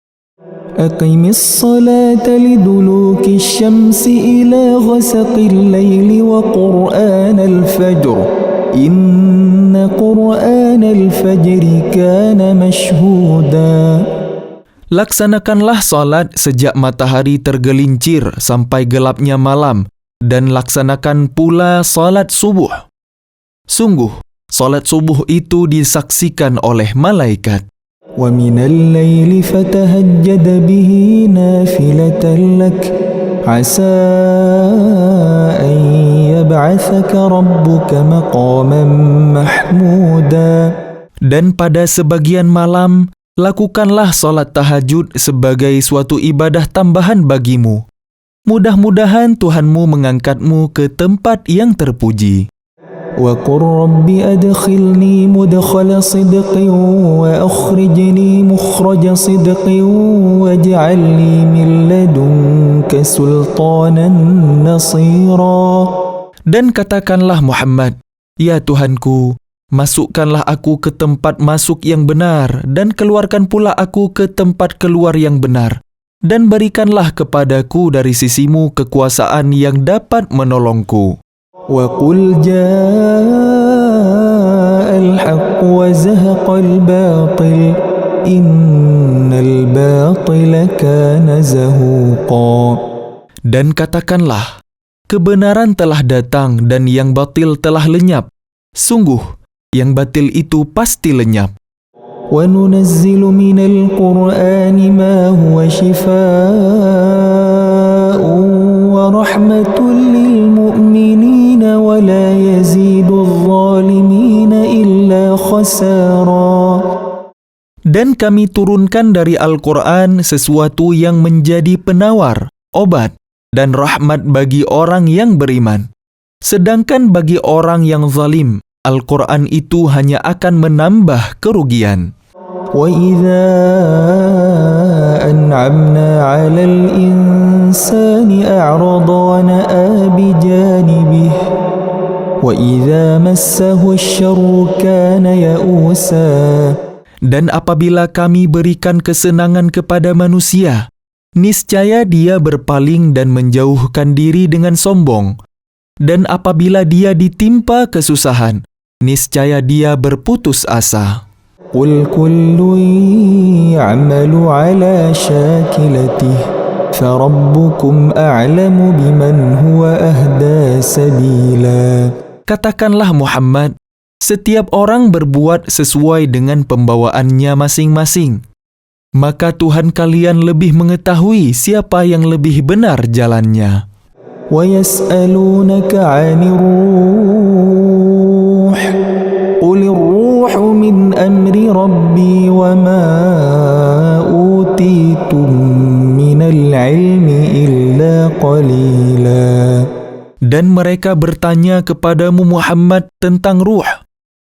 أقم الصلاة لدلوك الشمس إلى غسق الليل وقرآن الفجر إن قرآن الفجر كان مشهودا. Laksanakanlah salat sejak matahari tergelincir sampai gelapnya malam, dan laksanakan pula salat subuh. Sungguh, salat subuh itu disaksikan oleh malaikat. وَمِنَ اللَّيْلِ فَتَهَجَّدْ بِهِ نَافِلَةً لَكَ عَسَىٰ أَنْ يَبْعَثَكَ رَبُّكَ مَقَامًا مَحْمُودًا. Dan pada sebagian malam, lakukanlah salat tahajud sebagai suatu ibadah tambahan bagimu. Mudah-mudahan Tuhanmu mengangkatmu ke tempat yang terpuji. وَقُلْ رَبِّ أَدْخِلْنِي مُدْخَلَ صِدْقٍ وَأَخْرِجْنِي مُخْرَجَ صِدْقٍ وَاجْعَلْ لِي مِنْ لَدُنْكَ سُلْطَانًا نَصِيرًا. Dan katakanlah Muhammad, ya Tuhanku, masukkanlah aku ke tempat masuk yang benar, dan keluarkan pula aku ke tempat keluar yang benar, dan berikanlah kepadaku dari sisimu kekuasaan yang dapat menolongku. وَقُلْ جَاءَ الْحَقُّ وَزَهَقَ الْبَاطِلُ إِنَّ الباطل كان زهوقا. Dan katakanlah, kebenaran telah datang dan yang batil telah lenyap. Sungguh, yang batil itu pasti lenyap. وَنُنَزِّلُ مِنَ الْقُرْآنِ مَا هُوَ شِفَاءٌ وَرَحْمَةٌ لِلْمُؤْمِنِينَ وَلَا يَزِيدُ الظَّالِمِينَ إِلَّا خَسَارًا. Dan kami turunkan dari Al-Quran sesuatu yang menjadi penawar, obat, dan rahmat bagi orang yang beriman. Sedangkan bagi orang yang zalim, Al-Quran itu hanya akan menambah kerugian. وَإِذَا أَنْعَمْنَا عَلَى الْإِنسَانِ أَعْرَضَ وَنَأَى بِجَانِبِهِ وَإِذَا مَسَّهُ الشَّرُّ كَانَ يَئُوسًا. Dan apabila kami berikan kesenangan kepada manusia, niscaya dia berpaling dan menjauhkan diri dengan sombong. Dan apabila dia ditimpa kesusahan, niscaya dia berputus asa. قُلْ كُلٌّ يَعْمَلُ عَلَى شَاكِلَتِهِ فَرَبُّكُمْ أَعْلَمُ بِمَنْ هُوَ أَهْدَى سَبِيلًا. Katakanlah Muhammad, setiap orang berbuat sesuai dengan pembawaannya masing-masing. Maka Tuhan kalian lebih mengetahui siapa yang lebih benar jalannya. وَيَسْأَلُونَكَ عَنِ الرُّوحِ قُلِ الرُّوحُ مِنْ أَمْرِ رَبِّي وَمَا أُوتِيتُم مِّنَ الْعِلْمِ إِلَّا قَلِيلًا. Dan mereka bertanya kepadamu Muhammad tentang ruh.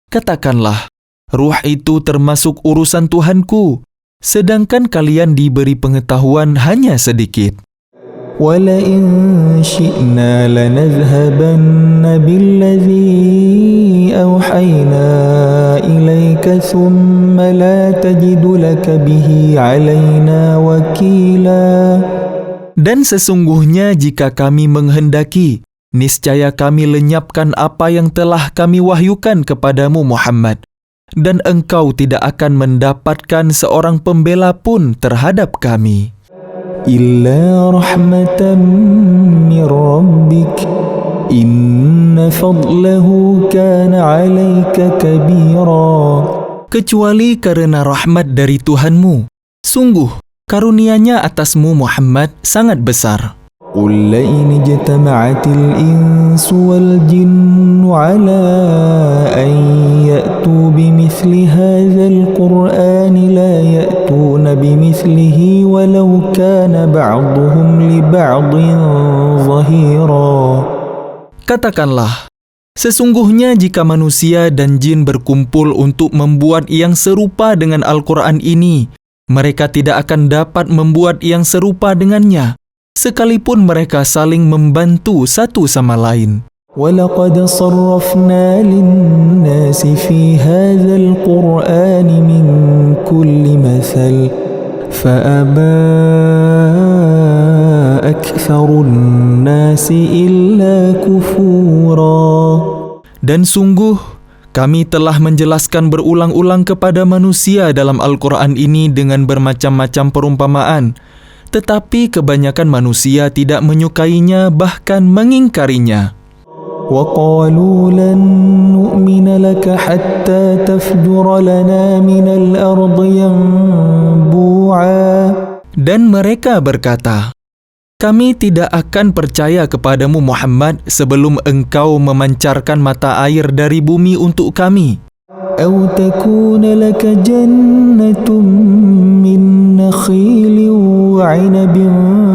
Katakanlah, ruh itu termasuk urusan Tuhanku, sedangkan kalian diberi pengetahuan hanya sedikit. وَلَئِن شِئْنَا لَنَذْهَبَنَّ بِالَّذِي أَوْحَيْنَا إِلَيْكَ ثُمَّ لَا تَجِدُ لَكَ بِهِ عَلَيْنَا وَكِيلًا. Dan sesungguhnya jika kami menghendaki, niscaya kami lenyapkan apa yang telah kami wahyukan kepadamu Muhammad, dan engkau tidak akan mendapatkan seorang pembela pun terhadap kami. إِلَّا رَحْمَةً مِّن رَّبِّكَ إِنَّ فَضْلَهُ كَانَ عَلَيْكَ كَبِيرًا. Kecuali karena rahmat dari Tuhanmu, sungguh karunia-Nya atasmu Muhammad sangat besar. قُل لَّئِنِ اجْتَمَعَتِ الْإِنسُ وَالْجِنُّ عَلَىٰ أَن يَأْتُوا بِمِثْلِ هَٰذَا الْقُرْآنِ لَا يَأْتُونَ بِمِثْلِهِ وَلَوْ كَانَ بَعْضُهُمْ لِبَعْضٍ ظَهِيرًا. Katakanlah, sesungguhnya jika manusia dan jin berkumpul untuk membuat yang serupa dengan Al-Quran ini, mereka tidak akan dapat membuat yang serupa dengannya, sekalipun mereka saling membantu satu sama lain. وَلَقَدْ صَرَّفْنَا لِلنَّاسِ فِي هَذَا الْقُرْآنِ مِنْ كُلِّ مَثَلٍ فَأَبَى أَكْثَرُ النَّاسِ إِلَّا كُفُورًا. Dan sungguh, kami telah menjelaskan berulang-ulang kepada manusia dalam Al-Quran ini dengan bermacam-macam perumpamaan, tetapi kebanyakan manusia tidak menyukainya, bahkan mengingkarinya. وَقَالُوا لَن نُّؤْمِنَ لَكَ حَتَّى تَفْجُرَ لَنَا مِنَ الْأَرْضِ يَنبُوعًا. Dan mereka berkata, kami tidak akan percaya kepadamu Muhammad sebelum engkau memancarkan mata air dari bumi untuk kami. أَوْ تَكُونَ لَكَ جَنَّةٌ مِّن نَّخِيلٍ وَعِنَبٍ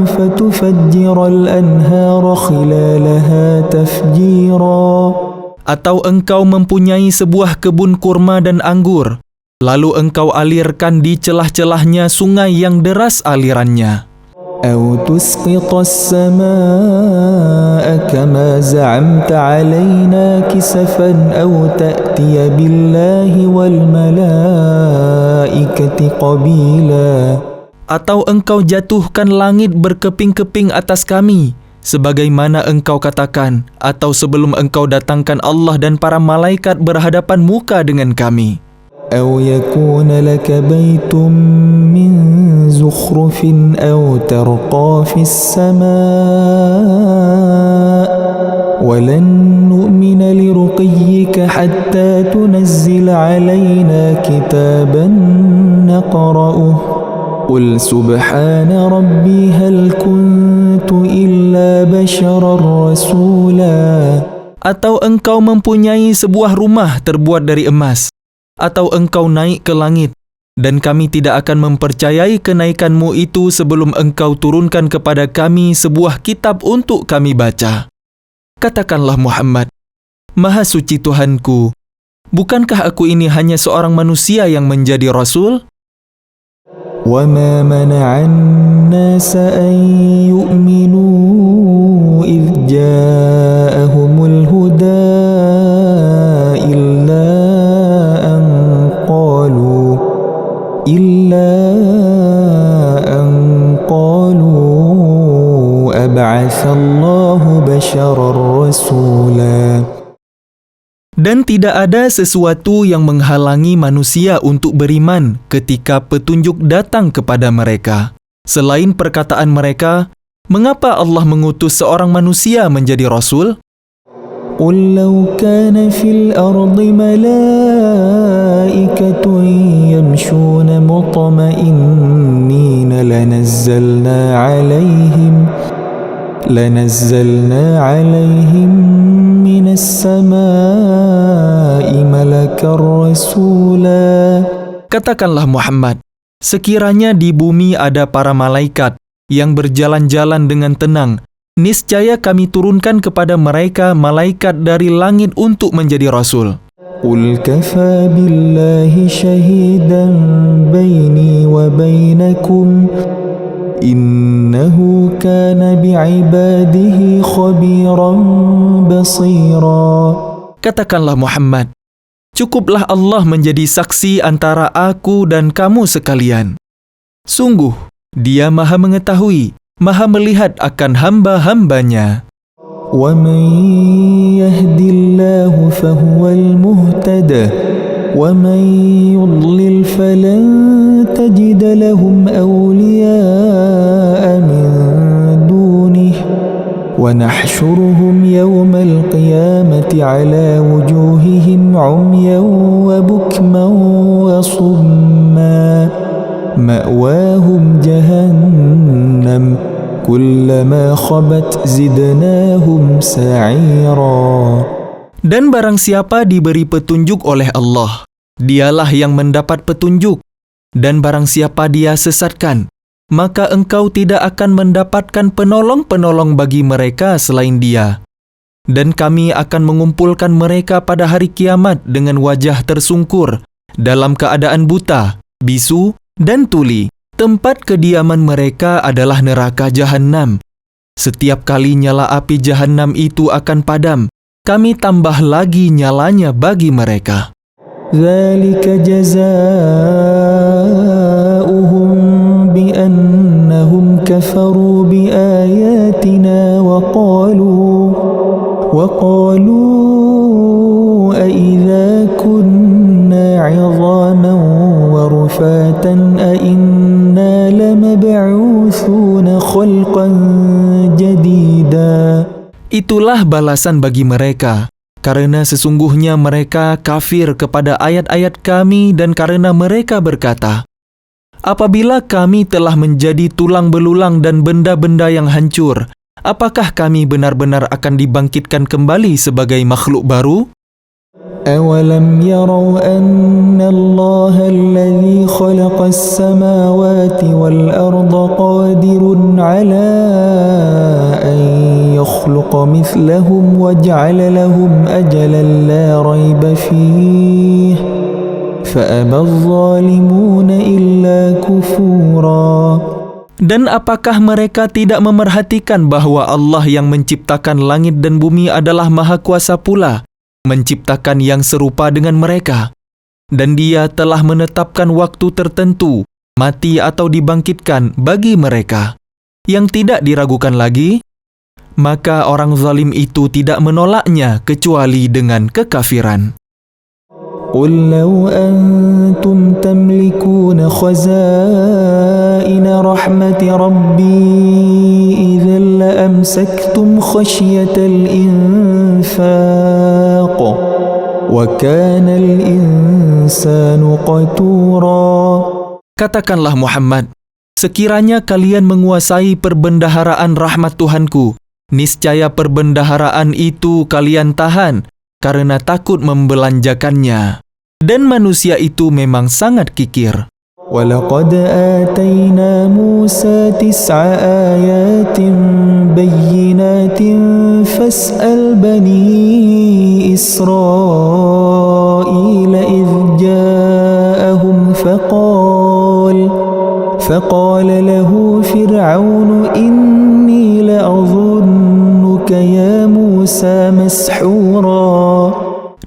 فَتُفَجِّرَ الْأَنْهَارَ خِلَالَهَا تَفْجِيرًا. Atau engkau mempunyai sebuah kebun kurma dan anggur, lalu engkau alirkan di celah-celahnya sungai yang deras alirannya. أَوْ تُسْقِطَ السَّمَاءَ كَمَا زَعَمْتَ عَلَيْنَا كِسَفًا أَوْ تَأْتِيَ بِاللَّهِ وَالْمَلَائِكَةِ قَبِيلًا. Atau engkau jatuhkan langit berkeping-keping atas kami, sebagaimana engkau katakan, atau sebelum engkau datangkan Allah dan para malaikat berhadapan muka dengan kami. أو يكون لك بيت من زخرف أو ترقى في السماء ولن نؤمن لرقيك حتى تنزل علينا كتابا نقرأه قل سبحان ربي هل كنت إلا بشرا رسولا. Atau engkau mempunyai sebuah rumah terbuat dari emas, atau engkau naik ke langit, dan kami tidak akan mempercayai kenaikanmu itu sebelum engkau turunkan kepada kami sebuah kitab untuk kami baca. Katakanlah Muhammad, Maha Suci Tuhanku, bukankah aku ini hanya seorang manusia yang menjadi Rasul? وَمَا مَنَعَ النَّاسَ أَن يُؤْمِنُوا إِذْ جَاءَهُمُ الْهُدَى إِلَّا أَن قَالُوا أَبْعَثَ اللَّهُ بَشَرًا رَسُولًا. Dan tidak ada sesuatu yang menghalangi manusia untuk beriman ketika petunjuk datang kepada mereka. Selain perkataan mereka, mengapa Allah mengutus seorang manusia menjadi Rasul? قُلْ لَوْ كَانَ فِي الْأَرْضِ مَلَائِكَةٌ يَمْشُونَ مُطْمَئِنِّينَ لَنَزَّلْنَا عَلَيْهِمْ مِنَ السَّمَاءِ مَلَكًا رَسُولًا. Katakanlah Muhammad, sekiranya di bumi ada para malaikat yang berjalan-jalan dengan tenang, niscaya kami turunkan kepada mereka malaikat dari langit untuk menjadi Rasul. قُلْ كَفَى بِاللَّهِ شَهِيدًا بَيْنِي وَبَيْنَكُمْ إِنَّهُ كَانَ بِعِبَادِهِ خَبِيرًا بَصِيرًا. Katakanlah Muhammad, cukuplah Allah menjadi saksi antara aku dan kamu sekalian. Sungguh, Dia Maha mengetahui, Maha melihat akan hamba-hambanya. وَمَن يَهْدِ اللَّهُ فَهُوَ الْمُهْتَدِ وَمَن يُضْلِلْ فَلَن تَجِدَ لَهُمْ أَوْلِيَاءَ مِن دُونِهِ وَنَحْشُرُهُمْ يَوْمَ الْقِيَامَةِ عَلَى وُجُوهِهِمْ عُمْيًا وَبُكْمًا وَصُمًّا مَأْوَاهُمْ جَهَنَّمُ كُلَّمَا خَبَتْ زِدْنَاهُمْ سَعِيرًا. Dan barang siapa diberi petunjuk oleh Allah, dialah yang mendapat petunjuk. Dan barang siapa dia sesatkan, maka engkau tidak akan mendapatkan penolong-penolong bagi mereka selain Dia. Dan kami akan mengumpulkan mereka pada hari kiamat dengan wajah tersungkur, dalam keadaan buta, bisu, dan tuli. Tempat kediaman mereka adalah neraka Jahannam. Setiap kali nyala api Jahannam itu akan padam, kami tambah lagi nyalanya bagi mereka. ذَلِكَ جَزَاؤُهُم بِأَنَّهُمْ كَفَرُوا بِآيَاتِنَا وَقَالُوا أَإِذَا كُنَّا عِظَامًا وَرُفَاتًا أَإِنَّا لَمَبْعُوثُونَ خَلْقًا جَدِيدًا. Itulah balasan bagi mereka, karena sesungguhnya mereka kafir kepada ayat-ayat kami dan karena mereka berkata, apabila kami telah menjadi tulang belulang dan benda-benda yang hancur, apakah kami benar-benar akan dibangkitkan kembali sebagai makhluk baru? أَوَلَمْ يَرَوْا أَنَّ اللَّهَ الَّذِي خَلَقَ السَّمَاوَاتِ وَالْأَرْضَ قَادِرٌ عَلَىٰ أَن يَخْلُقَ مِثْلَهُمْ وَجَعَلَ لَهُمْ أَجَلًا لَا رَيْبَ فِيهِ فَأَبَى الظَّالِمُونَ إِلَّا كُفُورًا. Dan apakah mereka tidak memerhatikan bahwa Allah yang menciptakan langit dan bumi adalah Maha Kuasa pula, menciptakan yang serupa dengan mereka, dan Dia telah menetapkan waktu tertentu, mati atau dibangkitkan bagi mereka, yang tidak diragukan lagi? Maka orang zalim itu tidak menolaknya kecuali dengan kekafiran. قل لو أنتم تملكون خزائن رحمة ربي إذا لأمسكتم خشية الإنفاق وكان الإنسان قتورا. Katakanlah Muhammad, sekiranya kalian menguasai perbendaharaan rahmat Tuhanku, niscaya perbendaharaan itu kalian tahan karena takut membelanjakannya. Dan manusia itu memang sangat kikir. وَلَقَدْ آتَيْنَا مُوسَى 9 آيَاتٍ بَيِّنَاتٍ فَاسْأَلْ بَنِي إِسْرَائِيلَ إِذْ جَاءَهُمْ فقال له فرعون إني لأظنك يا موسى مسحورا.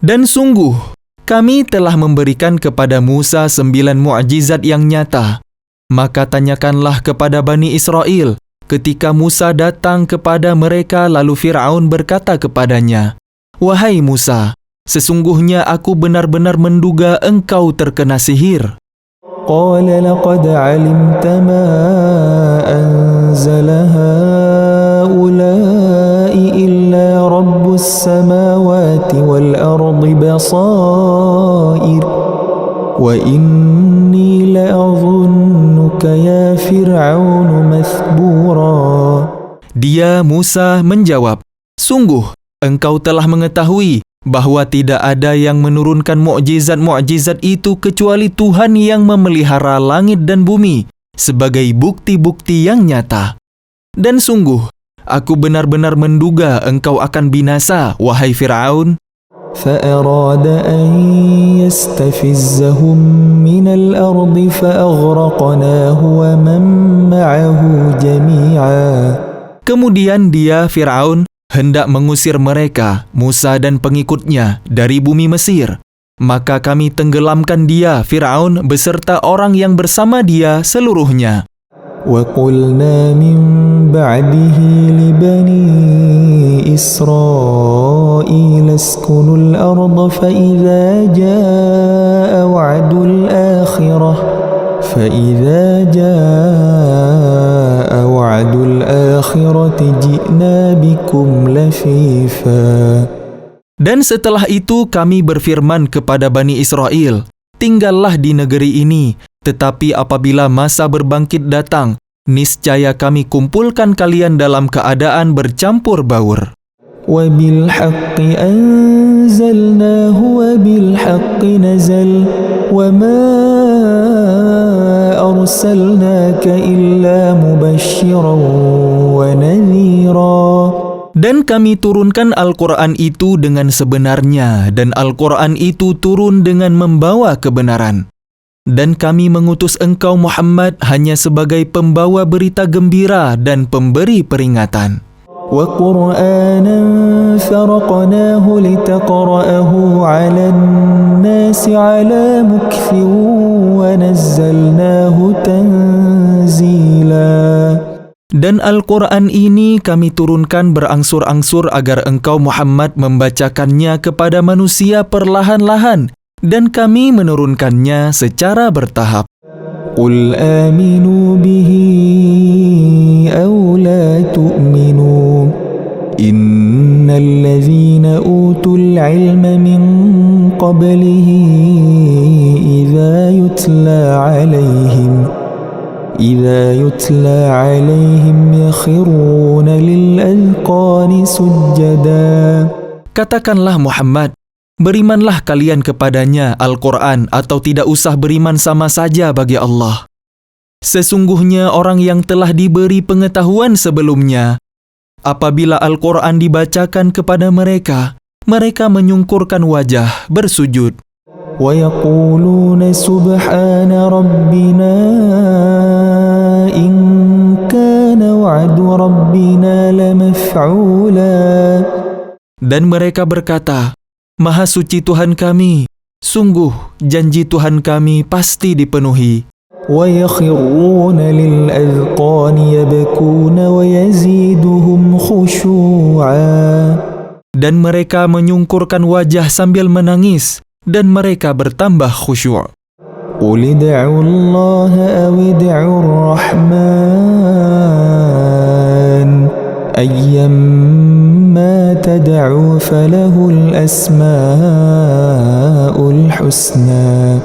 Dan sungguh, kami telah memberikan kepada Musa 9 mukjizat yang nyata. Maka tanyakanlah kepada Bani Israel ketika Musa datang kepada mereka lalu Fir'aun berkata kepadanya, "Wahai Musa, sesungguhnya aku benar-benar menduga engkau terkena sihir." قال لقد علمت ما أنزل هؤلاء إلا رب السماوات والأرض بصائر وإني لأظنك يا فرعون مثبورا. Dia Musa menjawab, "Sungguh, engkau telah mengetahui bahwa tidak ada yang menurunkan mukjizat-mukjizat itu kecuali Tuhan yang memelihara langit dan bumi sebagai bukti-bukti yang nyata. Dan sungguh, aku benar-benar menduga engkau akan binasa, wahai Fir'aun." فأراد أن يستفزهم من الأرض فأغرقناه ومن معه جميعا. Kemudian dia, Fir'aun, hendak mengusir mereka, Musa dan pengikutnya, dari bumi Mesir. Maka kami tenggelamkan dia, Fir'aun, beserta orang yang bersama dia seluruhnya. وَقُلْنَا مِنْ بَعْدِهِ لِبَنِي إِسْرَائِيلَ اسْكُنُوا الْأَرْضَ فَإِذَا جَاءَ وَعْدُ الْآخِرَةِ جِئْنَا بِكُمْ لَفِيفًا. Dan setelah itu kami berfirman kepada Bani Israel, "Tinggallah di negeri ini, tetapi apabila masa berbangkit datang, niscaya kami kumpulkan kalian dalam keadaan bercampur baur." وَبِالْحَقِّ أَنزَلْنَاهُ وَبِالْحَقِّ نَزَلَ وَمَا أَرْسَلْنَاكَ إِلَّا مُبَشِّرًا وَنَذِيرًا. Dan kami turunkan Al-Quran itu dengan sebenarnya, dan Al-Quran itu turun dengan membawa kebenaran. Dan kami mengutus engkau Muhammad hanya sebagai pembawa berita gembira dan pemberi peringatan. وَقُرْآنًا فَرَقْنَاهُ لِتَقْرَأَهُ عَلَى النَّاسِ عَلَى مُكْثٍ وَنَزَّلْنَاهُ تَنزِيلًا. Dan Al-Quran ini kami turunkan berangsur-angsur agar engkau Muhammad membacakannya kepada manusia perlahan-lahan, dan kami menurunkannya secara bertahap. قُلْ آمِنُوا بِهِ أَوْ لَا تُؤْمِنُوا إِنَّ الَّذِينَ أُوتُوا الْعِلْمَ مِنْ قَبْلِهِ إِذَا يُتْلَى عَلَيْهِمْ يَخِرُّونَ لِلْأَذْقَانِ سُجَّدًا. Katakanlah Muhammad, berimanlah kalian kepadanya Al-Quran atau tidak usah beriman sama saja bagi Allah. Sesungguhnya orang yang telah diberi pengetahuan sebelumnya, apabila Al-Quran dibacakan kepada mereka, mereka menyungkurkan wajah bersujud. وَيَقُولُونَ سُبْحَانَ رَبِّنَا إِنْ كَانَ وَعْدُ رَبِّنَا لَمَفْعُولًا. Dan mereka berkata, "Maha suci Tuhan kami, sungguh janji Tuhan kami pasti dipenuhi." وَيَخِرُّونَ لِلْأَذْقَانِ يَبْكُونَ وَيَزِيدُهُمْ خُشُوعًا. Dan mereka menyungkurkan wajah sambil menangis, dan mereka bertambah khusyuk. قل ادعوا الله أو ادعوا الرحمن أيما تدعوا فله الأسماء الحسنى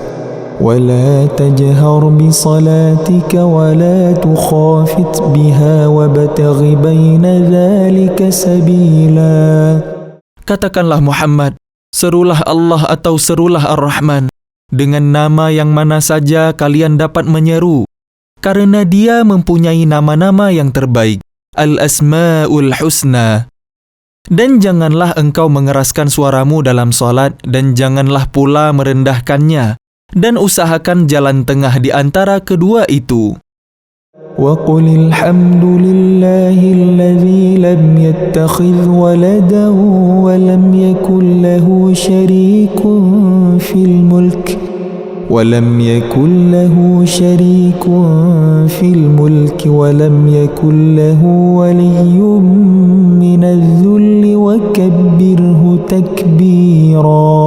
ولا تجهر بصلاتك ولا تخافت بها وابتغ بين ذلك سبيلا. Katakanlah Muhammad, serulah Allah atau serulah Ar-Rahman. Dengan nama yang mana saja kalian dapat menyeru, karena Dia mempunyai nama-nama yang terbaik, Al-Asma'ul Husna. Dan janganlah engkau mengeraskan suaramu dalam salat, dan janganlah pula merendahkannya, dan usahakan jalan tengah di antara kedua itu. وقل الحمد لله الذي لم يتخذ ولدا ولم يكن له شريك في الملك ولم ولم يكن له ولي من الذل وكبره تكبيرا.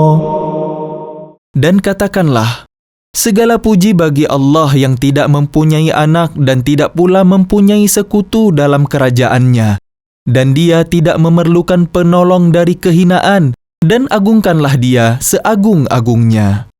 Dan katakanlah, segala puji bagi Allah yang tidak mempunyai anak dan tidak pula mempunyai sekutu dalam kerajaannya. Dan Dia tidak memerlukan penolong dari kehinaan, dan agungkanlah Dia seagung-agungnya.